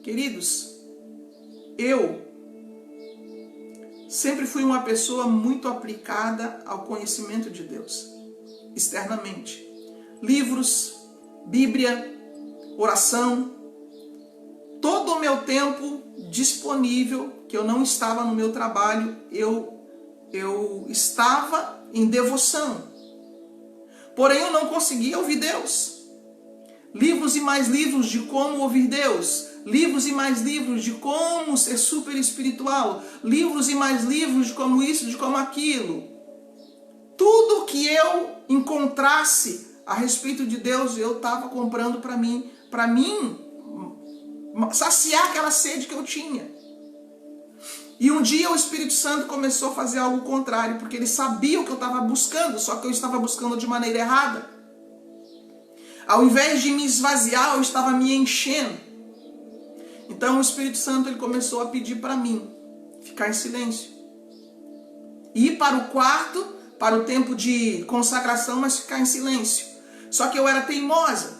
Speaker 1: Queridos, eu sempre fui uma pessoa muito aplicada ao conhecimento de Deus, externamente. Livros, Bíblia, oração, todo o meu tempo disponível, que eu não estava no meu trabalho, eu estava em devoção. Porém, eu não conseguia ouvir Deus. Livros e mais livros de como ouvir Deus. Livros e mais livros de como ser super espiritual. Livros e mais livros de como isso, de como aquilo. Tudo que eu encontrasse a respeito de Deus, eu estava comprando para mim. Para mim, saciar aquela sede que eu tinha. E um dia o Espírito Santo começou a fazer algo contrário, porque ele sabia o que eu estava buscando, só que eu estava buscando de maneira errada. Ao invés de me esvaziar, eu estava me enchendo. Então o Espírito Santo ele começou a pedir para mim ficar em silêncio. Ir para o quarto, para o tempo de consagração, mas ficar em silêncio. Só que eu era teimosa.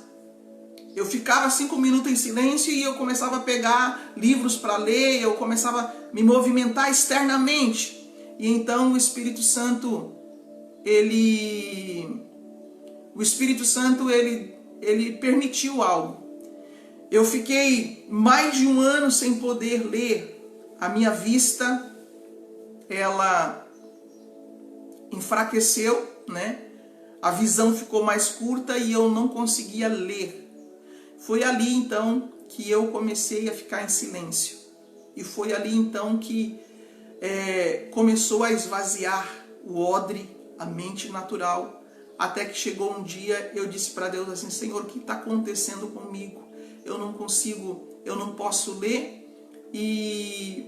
Speaker 1: Eu ficava 5 minutos em silêncio e eu começava a pegar livros para ler, eu começava a me movimentar externamente. E então o Espírito Santo, ele permitiu algo. Eu fiquei mais de 1 ano sem poder ler. A minha vista, ela enfraqueceu, né? A visão ficou mais curta e eu não conseguia ler. Foi ali então que eu comecei a ficar em silêncio. E foi ali então que começou a esvaziar o odre a mente natural, até que chegou um dia, eu disse para Deus assim: Senhor, o que está acontecendo comigo? Eu não consigo, eu não posso ler e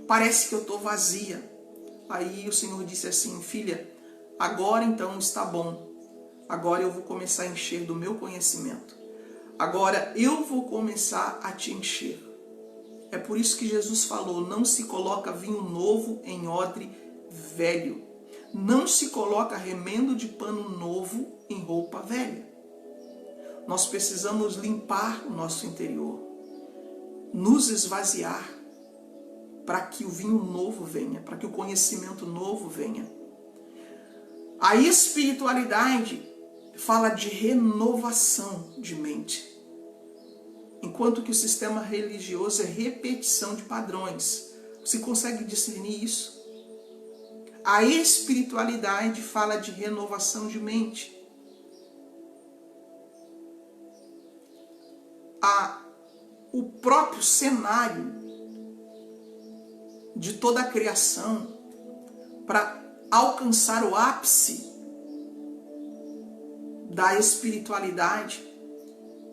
Speaker 1: parece que eu estou vazia. Aí o Senhor disse assim: filha, agora então está bom. Agora eu vou começar a encher do meu conhecimento. Agora eu vou começar a te encher. É por isso que Jesus falou: não se coloca vinho novo em odre velho. Não se coloca remendo de pano novo em roupa velha. Nós precisamos limpar o nosso interior, nos esvaziar, para que o vinho novo venha, para que o conhecimento novo venha. A espiritualidade fala de renovação de mente, enquanto que o sistema religioso é repetição de padrões. Você consegue discernir isso? A espiritualidade fala de renovação de mente. O próprio cenário de toda a criação, para alcançar o ápice da espiritualidade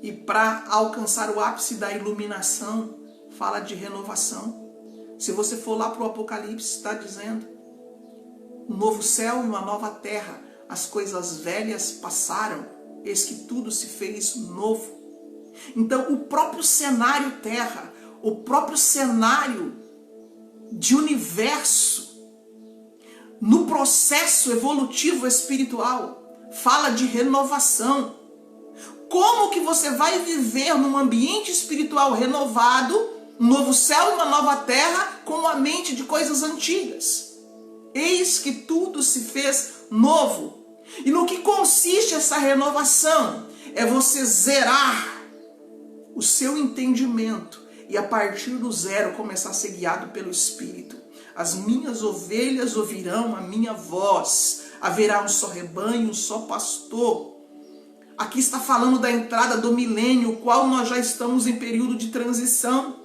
Speaker 1: e para alcançar o ápice da iluminação, fala de renovação. Se você for lá para o Apocalipse, está dizendo: um novo céu e uma nova terra, as coisas velhas passaram, eis que tudo se fez novo. Então, o próprio cenário terra, o próprio cenário de universo, no processo evolutivo espiritual, fala de renovação. Como que você vai viver num ambiente espiritual renovado, um novo céu e uma nova terra, com a mente de coisas antigas? Eis que tudo se fez novo. E no que consiste essa renovação? É você zerar o seu entendimento e a partir do zero começar a ser guiado pelo Espírito. As minhas ovelhas ouvirão a minha voz. Haverá um só rebanho, um só pastor. Aqui está falando da entrada do milênio, o qual nós já estamos em período de transição.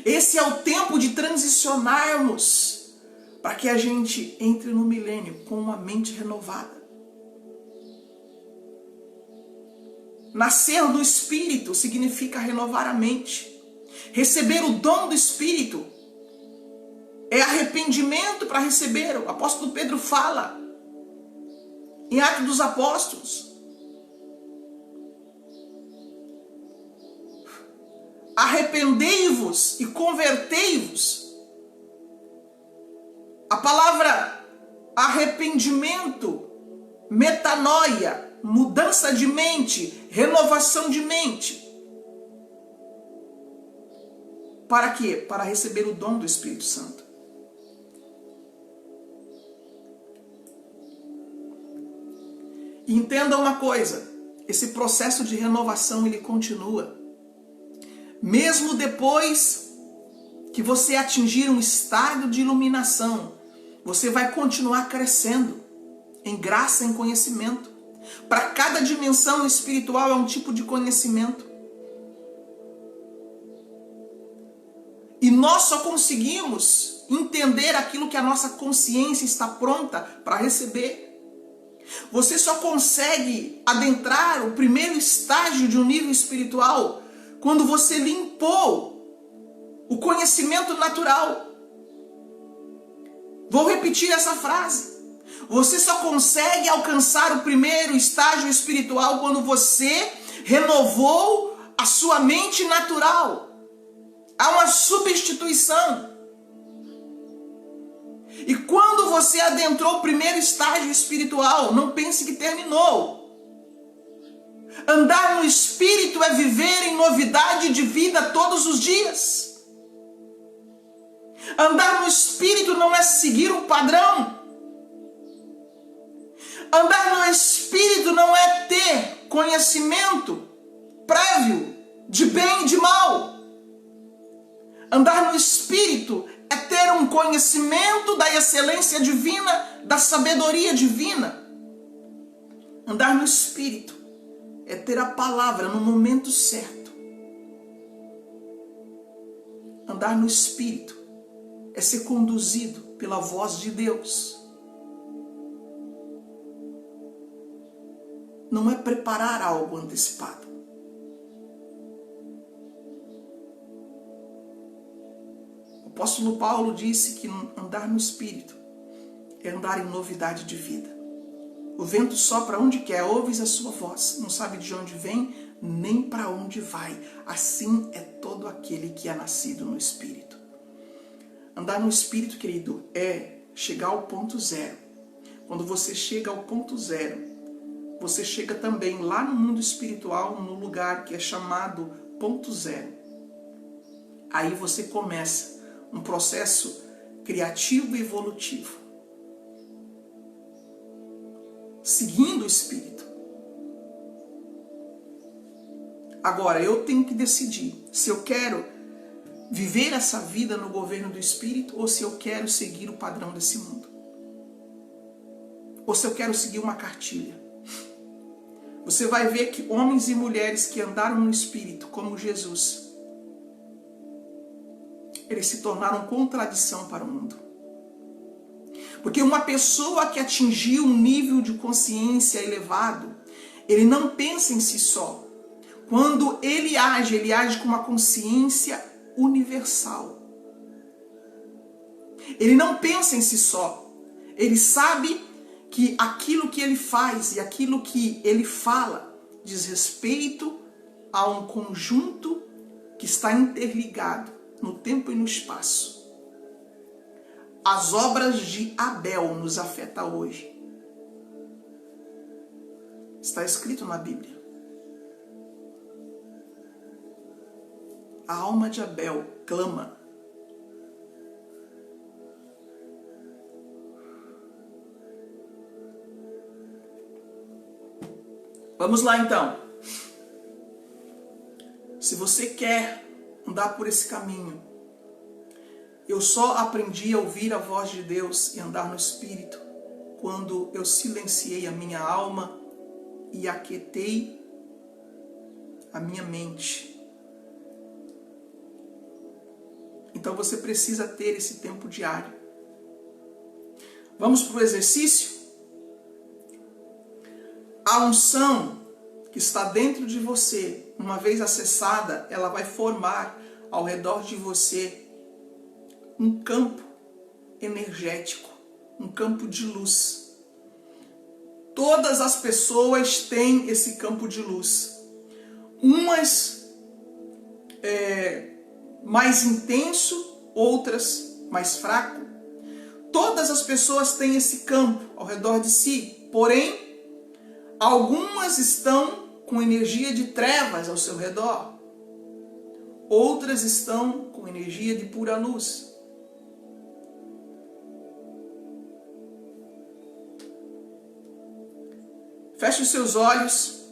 Speaker 1: Esse é o tempo de transicionarmos, para que a gente entre no milênio com uma mente renovada. Nascer do Espírito significa renovar a mente. Receber o dom do Espírito é arrependimento para receber. O apóstolo Pedro fala em Atos dos Apóstolos: arrependei-vos e convertei-vos. A palavra arrependimento, metanoia, mudança de mente, renovação de mente. Para quê? Para receber o dom do Espírito Santo. E entenda uma coisa, esse processo de renovação ele continua. Mesmo depois que você atingir um estado de iluminação, você vai continuar crescendo em graça, em conhecimento. Para cada dimensão espiritual é um tipo de conhecimento. E nós só conseguimos entender aquilo que a nossa consciência está pronta para receber. Você só consegue adentrar o primeiro estágio de um nível espiritual quando você limpou o conhecimento natural. Vou repetir essa frase. Você só consegue alcançar o primeiro estágio espiritual quando você renovou a sua mente natural. Há uma substituição. E quando você adentrou o primeiro estágio espiritual, não pense que terminou. Andar no Espírito é viver em novidade de vida todos os dias. Andar no Espírito não é seguir um padrão. Andar no Espírito não é ter conhecimento prévio de bem e de mal. Andar no Espírito é ter um conhecimento da excelência divina, da sabedoria divina. Andar no Espírito é ter a palavra no momento certo. Andar no Espírito é ser conduzido pela voz de Deus. não é preparar algo antecipado. O apóstolo Paulo disse que andar no Espírito é andar em novidade de vida. O vento sopra onde quer, ouves a sua voz, não sabe de onde vem, nem para onde vai. Assim é todo aquele que é nascido no Espírito. Andar no Espírito, querido, é chegar ao ponto zero. Quando você chega ao ponto zero, você chega também lá no mundo espiritual, no lugar que é chamado ponto zero. Aí você começa um processo criativo e evolutivo, seguindo o Espírito. Agora, eu tenho que decidir se eu quero viver essa vida no governo do Espírito ou se eu quero seguir o padrão desse mundo. Ou se eu quero seguir uma cartilha. Você vai ver que homens e mulheres que andaram no Espírito, como Jesus, eles se tornaram contradição para o mundo. Porque uma pessoa que atingiu um nível de consciência elevado, ele não pensa em si só. Quando ele age com uma consciência universal. Ele não pensa em si só. Ele sabe que aquilo que ele faz e aquilo que ele fala diz respeito a um conjunto que está interligado no tempo e no espaço. As obras de Abel nos afetam hoje. Está escrito na Bíblia. A alma de Abel clama. Vamos lá então. Se você quer andar por esse caminho, eu só aprendi a ouvir a voz de Deus e andar no Espírito quando eu silenciei a minha alma e aquietei a minha mente. Então você precisa ter esse tempo diário. Vamos para o exercício? A unção que está dentro de você, uma vez acessada, ela vai formar ao redor de você um campo energético, um campo de luz. Todas as pessoas têm esse campo de luz. Umas mais intenso, outras mais fraco. Todas as pessoas têm esse campo ao redor de si, porém, algumas estão com energia de trevas ao seu redor. Outras estão com energia de pura luz. Feche os seus olhos,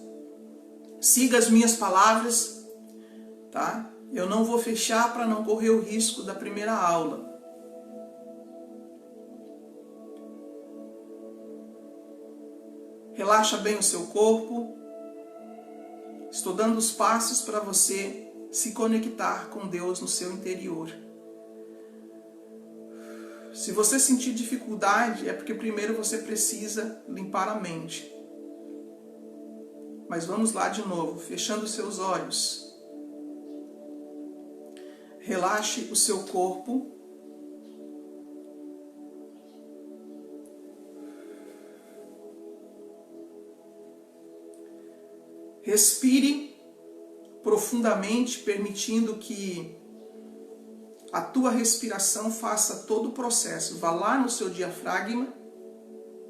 Speaker 1: siga as minhas palavras, tá? Eu não vou fechar para não correr o risco da primeira aula. Relaxa bem o seu corpo. Estou dando os passos para você se conectar com Deus no seu interior. Se você sentir dificuldade, é porque primeiro você precisa limpar a mente. Mas vamos lá de novo, fechando os seus olhos. Relaxe o seu corpo. Respire profundamente, permitindo que a tua respiração faça todo o processo. Vá lá no seu diafragma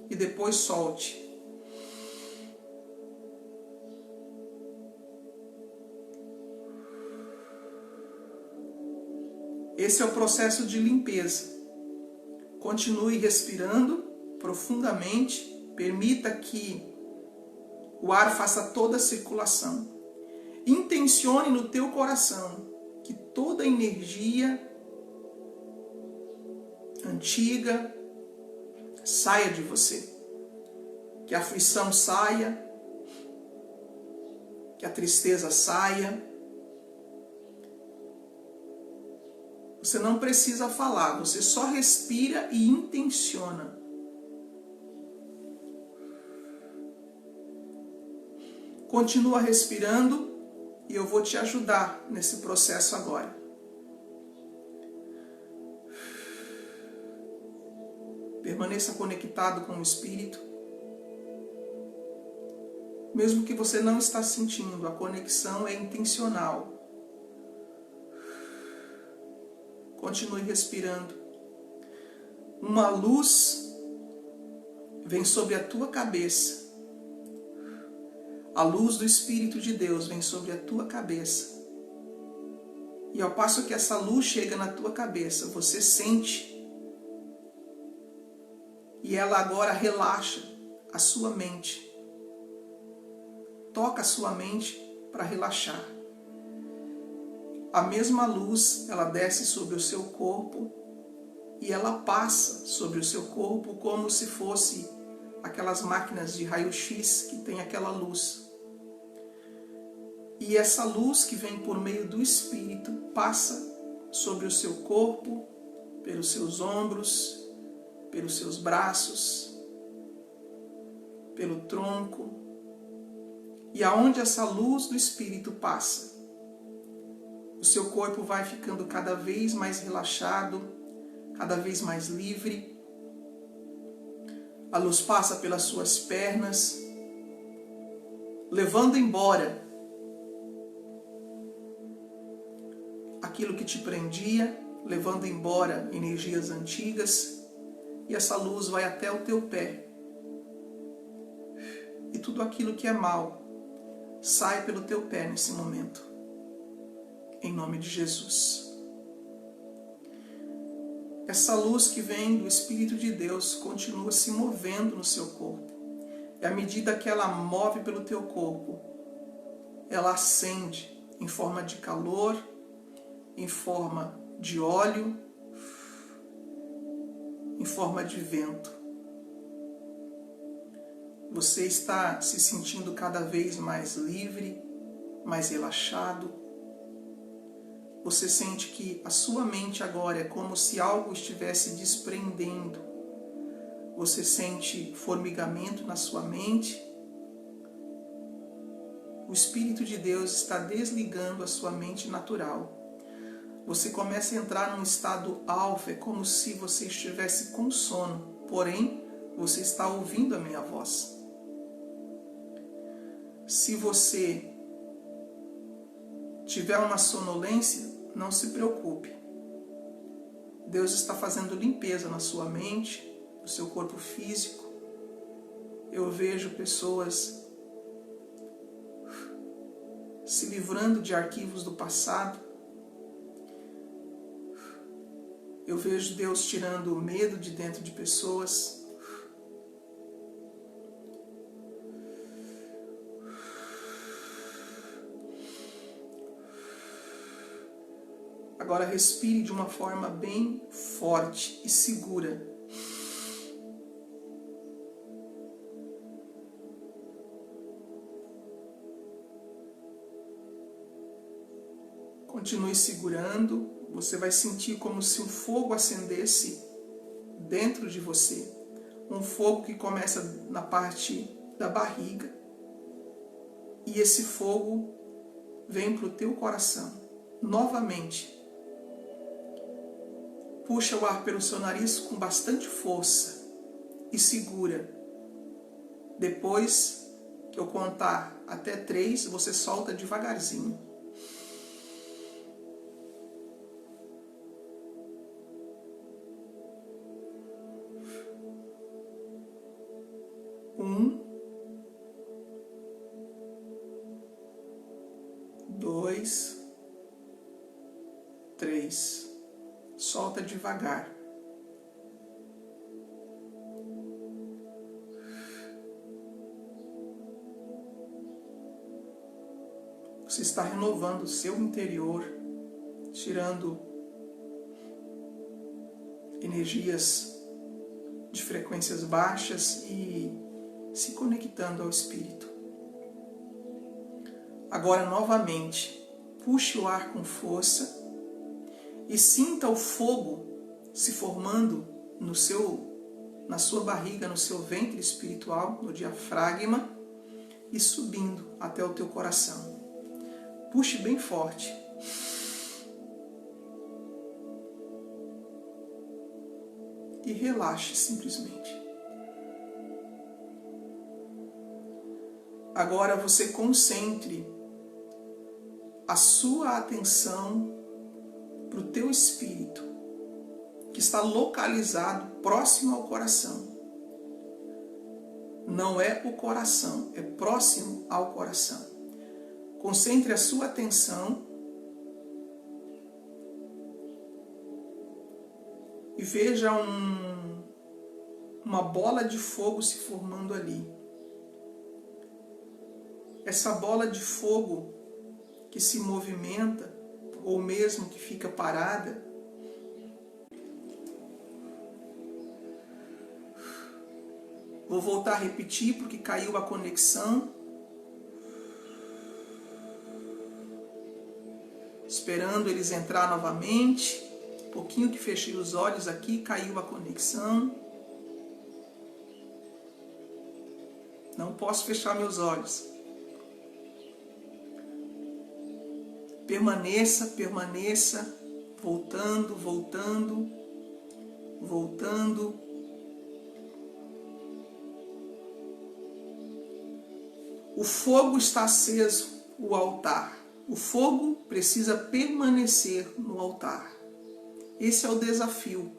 Speaker 1: e depois solte. Esse é o processo de limpeza. Continue respirando profundamente. Permita que o ar faça toda a circulação. Intencione no teu coração que toda a energia antiga saia de você. Que a aflição saia. Que a tristeza saia. Você não precisa falar, você só respira e intenciona. Continua respirando e eu vou te ajudar nesse processo agora. Permaneça conectado com o Espírito. Mesmo que você não está sentindo, a conexão é intencional. Continue respirando. Uma luz vem sobre a tua cabeça. A luz do Espírito de Deus vem sobre a tua cabeça. E ao passo que essa luz chega na tua cabeça, você sente. E ela agora relaxa a sua mente. Toca a sua mente para relaxar. A mesma luz, ela desce sobre o seu corpo e ela passa sobre o seu corpo como se fosse aquelas máquinas de raio-x que tem aquela luz. E essa luz que vem por meio do Espírito passa sobre o seu corpo, pelos seus ombros, pelos seus braços, pelo tronco. E aonde essa luz do Espírito passa, o seu corpo vai ficando cada vez mais relaxado, cada vez mais livre. A luz passa pelas suas pernas, levando embora aquilo que te prendia, levando embora energias antigas, e essa luz vai até o teu pé. E tudo aquilo que é mal sai pelo teu pé nesse momento. Em nome de Jesus. Essa luz que vem do Espírito de Deus continua se movendo no seu corpo. E à medida que ela move pelo teu corpo, ela acende em forma de calor, em forma de óleo, em forma de vento. Você está se sentindo cada vez mais livre, mais relaxado. Você sente que a sua mente agora é como se algo estivesse desprendendo. Você sente formigamento na sua mente. O Espírito de Deus está desligando a sua mente natural. Você começa a entrar num estado alfa, é como se você estivesse com sono, porém, você está ouvindo a minha voz. Se você tiver uma sonolência, não se preocupe. Deus está fazendo limpeza na sua mente, no seu corpo físico. Eu vejo pessoas se livrando de arquivos do passado. Eu vejo Deus tirando o medo de dentro de pessoas. Agora respire de uma forma bem forte e segura. Continue segurando. Você vai sentir como se um fogo acendesse dentro de você. Um fogo que começa na parte da barriga. E esse fogo vem para o teu coração. Novamente. Puxa o ar pelo seu nariz com bastante força. E segura. Depois que eu contar até 3, você solta devagarzinho. 1, 2, 3. Solta devagar. Você está renovando o seu interior, tirando energias de frequências baixas e se conectando ao Espírito. Agora, novamente, puxe o ar com força e sinta o fogo se formando na sua barriga, no seu ventre espiritual, no diafragma, e subindo até o teu coração. Puxe bem forte. E relaxe simplesmente. Agora você concentre a sua atenção para o teu espírito, que está localizado próximo ao coração. Não é o coração, é próximo ao coração. Concentre a sua atenção e veja uma bola de fogo se formando ali. Essa bola de fogo que se movimenta, ou mesmo que fica parada, vou voltar a repetir porque caiu a conexão. Esperando eles entrar novamente. Um pouquinho que fechei os olhos aqui, caiu a conexão. Não posso fechar meus olhos. Permaneça, permaneça, voltando, voltando, voltando. O fogo está aceso, o altar. O fogo precisa permanecer no altar. Esse é o desafio.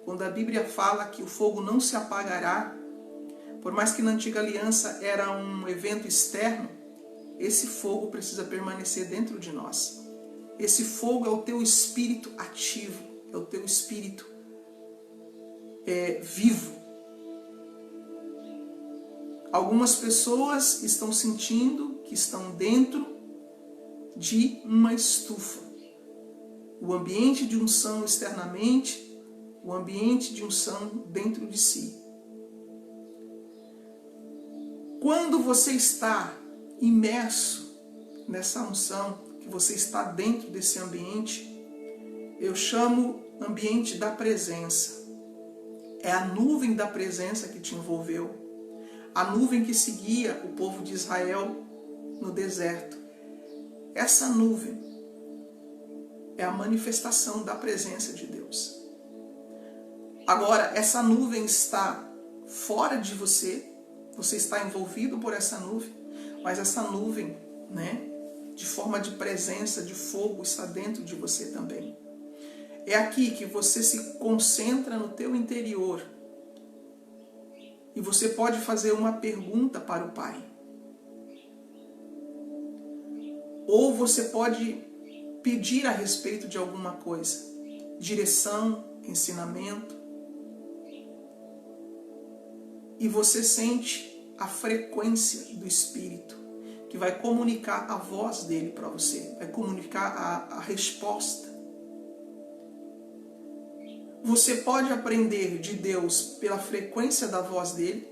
Speaker 1: Quando a Bíblia fala que o fogo não se apagará, por mais que na antiga aliança era um evento externo, esse fogo precisa permanecer dentro de nós. Esse fogo é o teu espírito ativo, é o teu espírito vivo. Algumas pessoas estão sentindo que estão dentro de uma estufa. O ambiente de unção externamente, o ambiente de unção dentro de si. Quando você está imerso nessa unção, que você está dentro desse ambiente, eu chamo ambiente da presença. É a nuvem da presença que te envolveu. A nuvem que seguia o povo de Israel no deserto. Essa nuvem é a manifestação da presença de Deus. Agora, essa nuvem está fora de você, você está envolvido por essa nuvem, mas essa nuvem, de forma de presença, de fogo, está dentro de você também. É aqui que você se concentra no teu interior e você pode fazer uma pergunta para o Pai. Ou você pode pedir a respeito de alguma coisa, direção, ensinamento, e você sente a frequência do Espírito, que vai comunicar a voz dele para você, vai comunicar a resposta. Você pode aprender de Deus pela frequência da voz dele.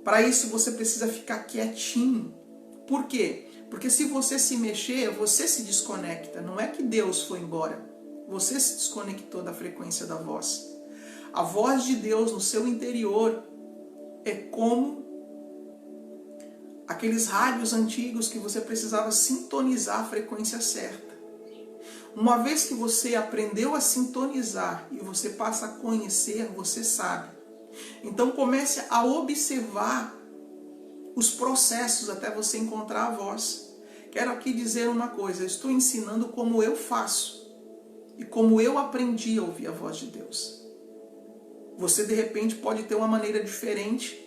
Speaker 1: Para isso você precisa ficar quietinho. Por quê? Porque se você se mexer, você se desconecta. Não é que Deus foi embora. Você se desconectou da frequência da voz. A voz de Deus no seu interior é como aqueles rádios antigos que você precisava sintonizar a frequência certa. Uma vez que você aprendeu a sintonizar e você passa a conhecer, você sabe. Então comece a observar os processos até você encontrar a voz. Quero aqui dizer uma coisa, eu estou ensinando como eu faço e como eu aprendi a ouvir a voz de Deus. Você de repente pode ter uma maneira diferente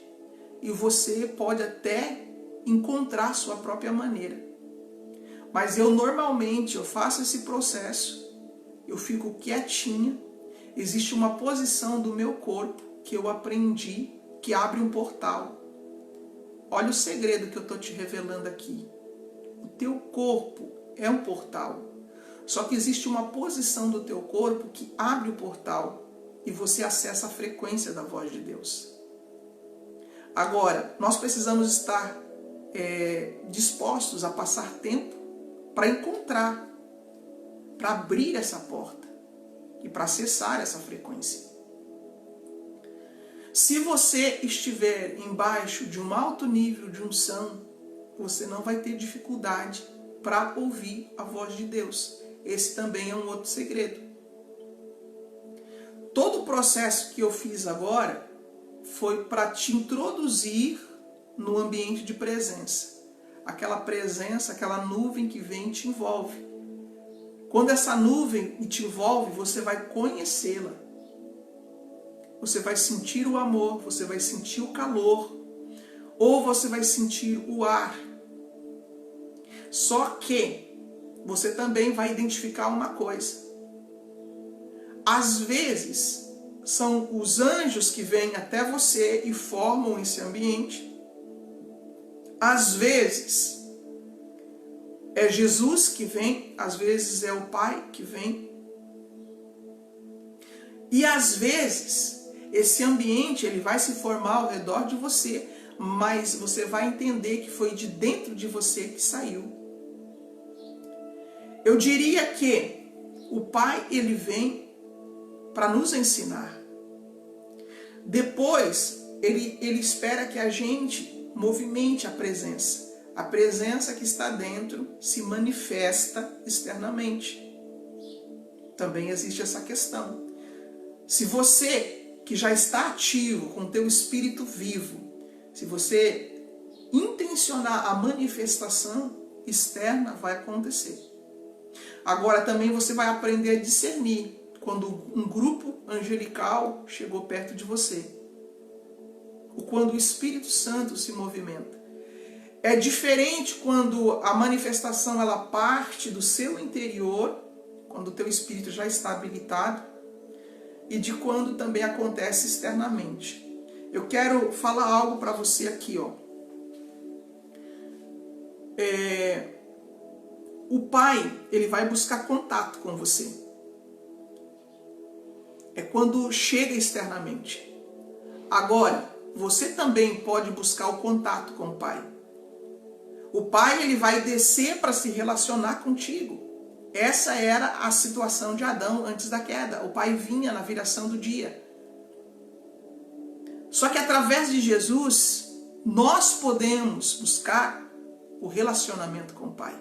Speaker 1: e você pode até encontrar sua própria maneira. Mas eu normalmente faço esse processo, eu fico quietinha, existe uma posição do meu corpo que eu aprendi, que abre um portal. Olha o segredo que eu estou te revelando aqui. O teu corpo é um portal, só que existe uma posição do teu corpo que abre o portal e você acessa a frequência da voz de Deus. Agora, nós precisamos estar dispostos a passar tempo para encontrar, para abrir essa porta e para acessar essa frequência. Se você estiver embaixo de um alto nível de unção, você não vai ter dificuldade para ouvir a voz de Deus. Esse também é um outro segredo. Todo o processo que eu fiz agora foi para te introduzir no ambiente de presença. Aquela presença, aquela nuvem que vem e te envolve. Quando essa nuvem te envolve, você vai conhecê-la. Você vai sentir o amor, você vai sentir o calor, ou você vai sentir o ar. Só que você também vai identificar uma coisa. Às vezes, são os anjos que vêm até você e formam esse ambiente. Às vezes, é Jesus que vem, às vezes é o Pai que vem. E às vezes, esse ambiente ele vai se formar ao redor de você, mas você vai entender que foi de dentro de você que saiu. Eu diria que o Pai ele vem para nos ensinar. Depois, ele espera que a gente movimente a presença. A presença que está dentro se manifesta externamente. Também existe essa questão. Se você, que já está ativo com o teu espírito vivo, se você intencionar a manifestação externa, vai acontecer. Agora também você vai aprender a discernir quando um grupo angelical chegou perto de você. Ou quando o Espírito Santo se movimenta. É diferente quando a manifestação ela parte do seu interior, quando o teu espírito já está habilitado, e de quando também acontece externamente. Eu quero falar algo para você aqui, ó. O Pai, ele vai buscar contato com você. É quando chega externamente. Agora, você também pode buscar o contato com o Pai. O Pai ele vai descer para se relacionar contigo. Essa era a situação de Adão antes da queda. O Pai vinha na viração do dia. Só que através de Jesus, nós podemos buscar o relacionamento com o Pai.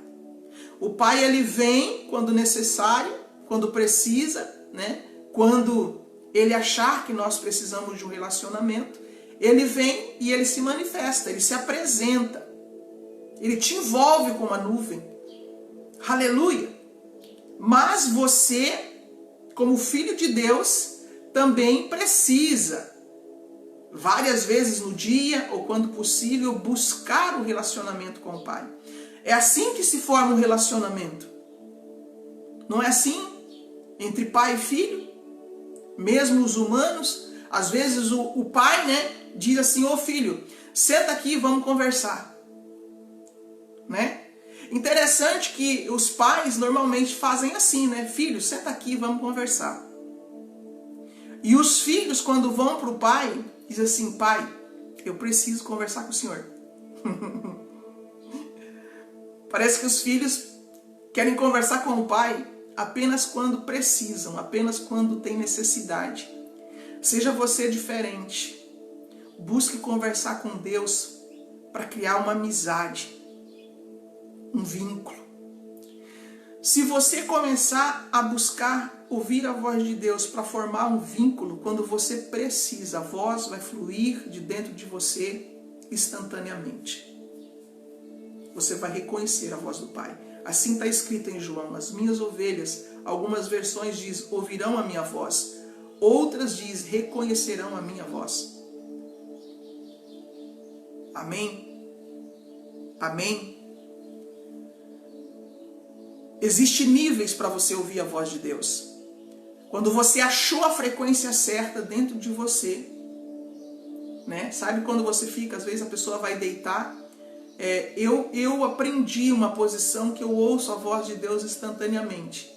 Speaker 1: O Pai ele vem quando necessário, quando precisa, né? Quando ele achar que nós precisamos de um relacionamento, ele vem e ele se manifesta, ele se apresenta. Ele te envolve com uma nuvem. Aleluia! Mas você, como filho de Deus, também precisa, várias vezes no dia ou quando possível, buscar o relacionamento com o Pai. É assim que se forma um relacionamento. Não é assim? Entre pai e filho? Mesmo os humanos, às vezes o pai, né, diz assim: ô filho, senta aqui e vamos conversar. Né? Interessante que os pais normalmente fazem assim, né? Filho, senta aqui, vamos conversar. E os filhos, quando vão para o pai, dizem assim: pai, eu preciso conversar com o senhor. Parece que os filhos querem conversar com o pai apenas quando precisam, apenas quando tem necessidade. Seja você diferente. Busque conversar com Deus para criar uma amizade. Um vínculo. Se você começar a buscar ouvir a voz de Deus para formar um vínculo, quando você precisa, a voz vai fluir de dentro de você instantaneamente. Você vai reconhecer a voz do Pai. Assim está escrito em João: as minhas ovelhas, algumas versões diz, ouvirão a minha voz. Outras diz, reconhecerão a minha voz. Amém? Amém? Existem níveis para você ouvir a voz de Deus. Quando você achou a frequência certa dentro de você, né? Sabe quando você fica, às vezes a pessoa vai deitar. Eu aprendi uma posição que eu ouço a voz de Deus instantaneamente.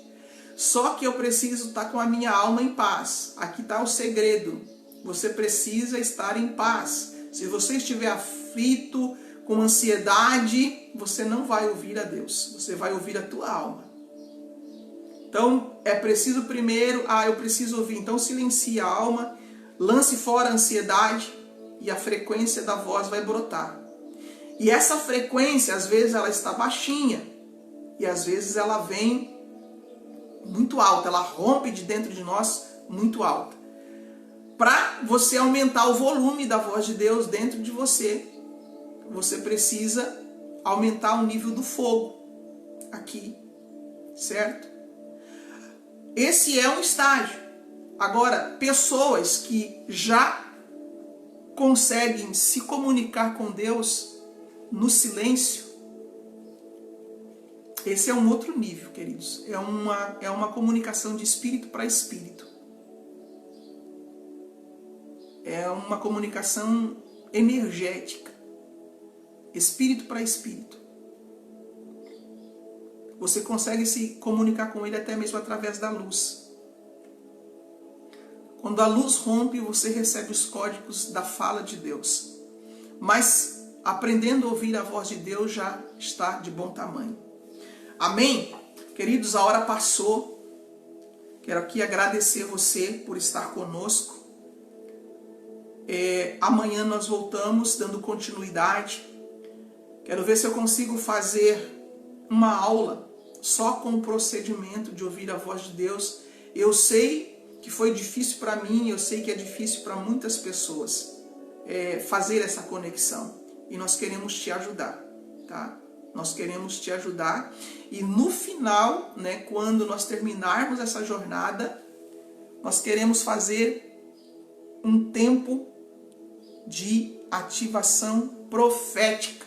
Speaker 1: Só que eu preciso estar com a minha alma em paz. Aqui está o segredo. Você precisa estar em paz. Se você estiver aflito, com ansiedade, você não vai ouvir a Deus. Você vai ouvir a tua alma. Então, é preciso primeiro, eu preciso ouvir. Então, silencie a alma, lance fora a ansiedade e a frequência da voz vai brotar. E essa frequência, às vezes, ela está baixinha. E às vezes ela vem muito alta. Ela rompe de dentro de nós muito alta. Para você aumentar o volume da voz de Deus dentro de você, você precisa aumentar o nível do fogo aqui, certo? Esse é um estágio. Agora, pessoas que já conseguem se comunicar com Deus no silêncio, esse é um outro nível, queridos. É uma comunicação de espírito para espírito. É uma comunicação energética. Espírito para espírito. Você consegue se comunicar com ele até mesmo através da luz. Quando a luz rompe, você recebe os códigos da fala de Deus. Mas aprendendo a ouvir a voz de Deus já está de bom tamanho. Amém? Queridos, a hora passou. Quero aqui agradecer você por estar conosco. Amanhã nós voltamos dando continuidade. Quero ver se eu consigo fazer uma aula só com o procedimento de ouvir a voz de Deus. Eu sei que foi difícil para mim, eu sei que é difícil para muitas pessoas fazer essa conexão. E nós queremos te ajudar, tá? Nós queremos te ajudar. E no final, né, quando nós terminarmos essa jornada, nós queremos fazer um tempo de ativação profética,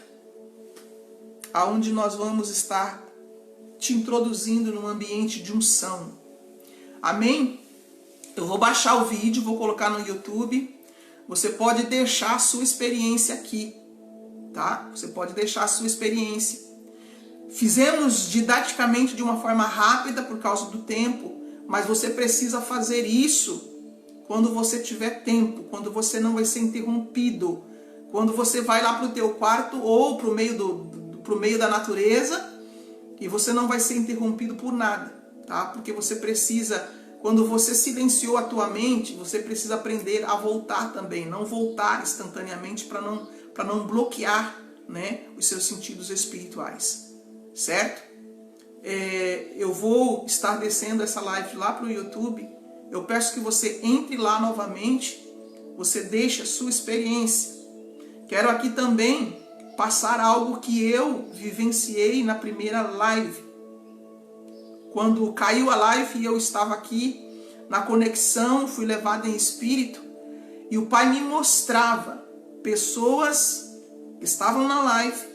Speaker 1: aonde nós vamos estar te introduzindo num ambiente de unção. Amém? Eu vou baixar o vídeo, vou colocar no YouTube. Você pode deixar a sua experiência aqui, tá? Você pode deixar a sua experiência. Fizemos didaticamente de uma forma rápida por causa do tempo, mas você precisa fazer isso quando você tiver tempo, quando você não vai ser interrompido, quando você vai lá para o teu quarto ou para o meio da natureza e você não vai ser interrompido por nada, tá? Porque você precisa, quando você silenciou a tua mente, você precisa aprender a voltar também, não voltar instantaneamente para não bloquear, né, os seus sentidos espirituais, certo? Eu vou estar descendo essa live lá para o YouTube. Eu peço que você entre lá novamente, você deixe a sua experiência. Quero aqui também passar algo que eu vivenciei na primeira live. Quando caiu a live e eu estava aqui na conexão, fui levado em espírito, e o Pai me mostrava pessoas que estavam na live,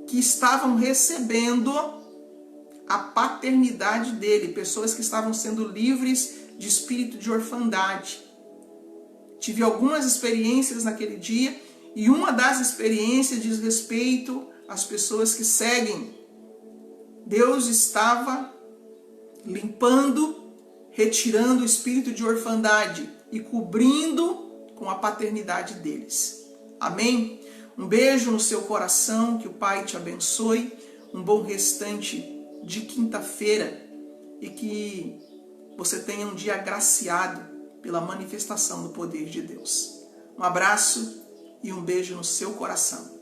Speaker 1: que estavam recebendo a paternidade dele, pessoas que estavam sendo livres de espírito de orfandade. Tive algumas experiências naquele dia, e uma das experiências diz respeito às pessoas que seguem. Deus estava limpando, retirando o espírito de orfandade e cobrindo com a paternidade deles. Amém? Um beijo no seu coração, que o Pai te abençoe, um bom restante de quinta-feira e que você tenha um dia agraciado pela manifestação do poder de Deus. Um abraço e um beijo no seu coração.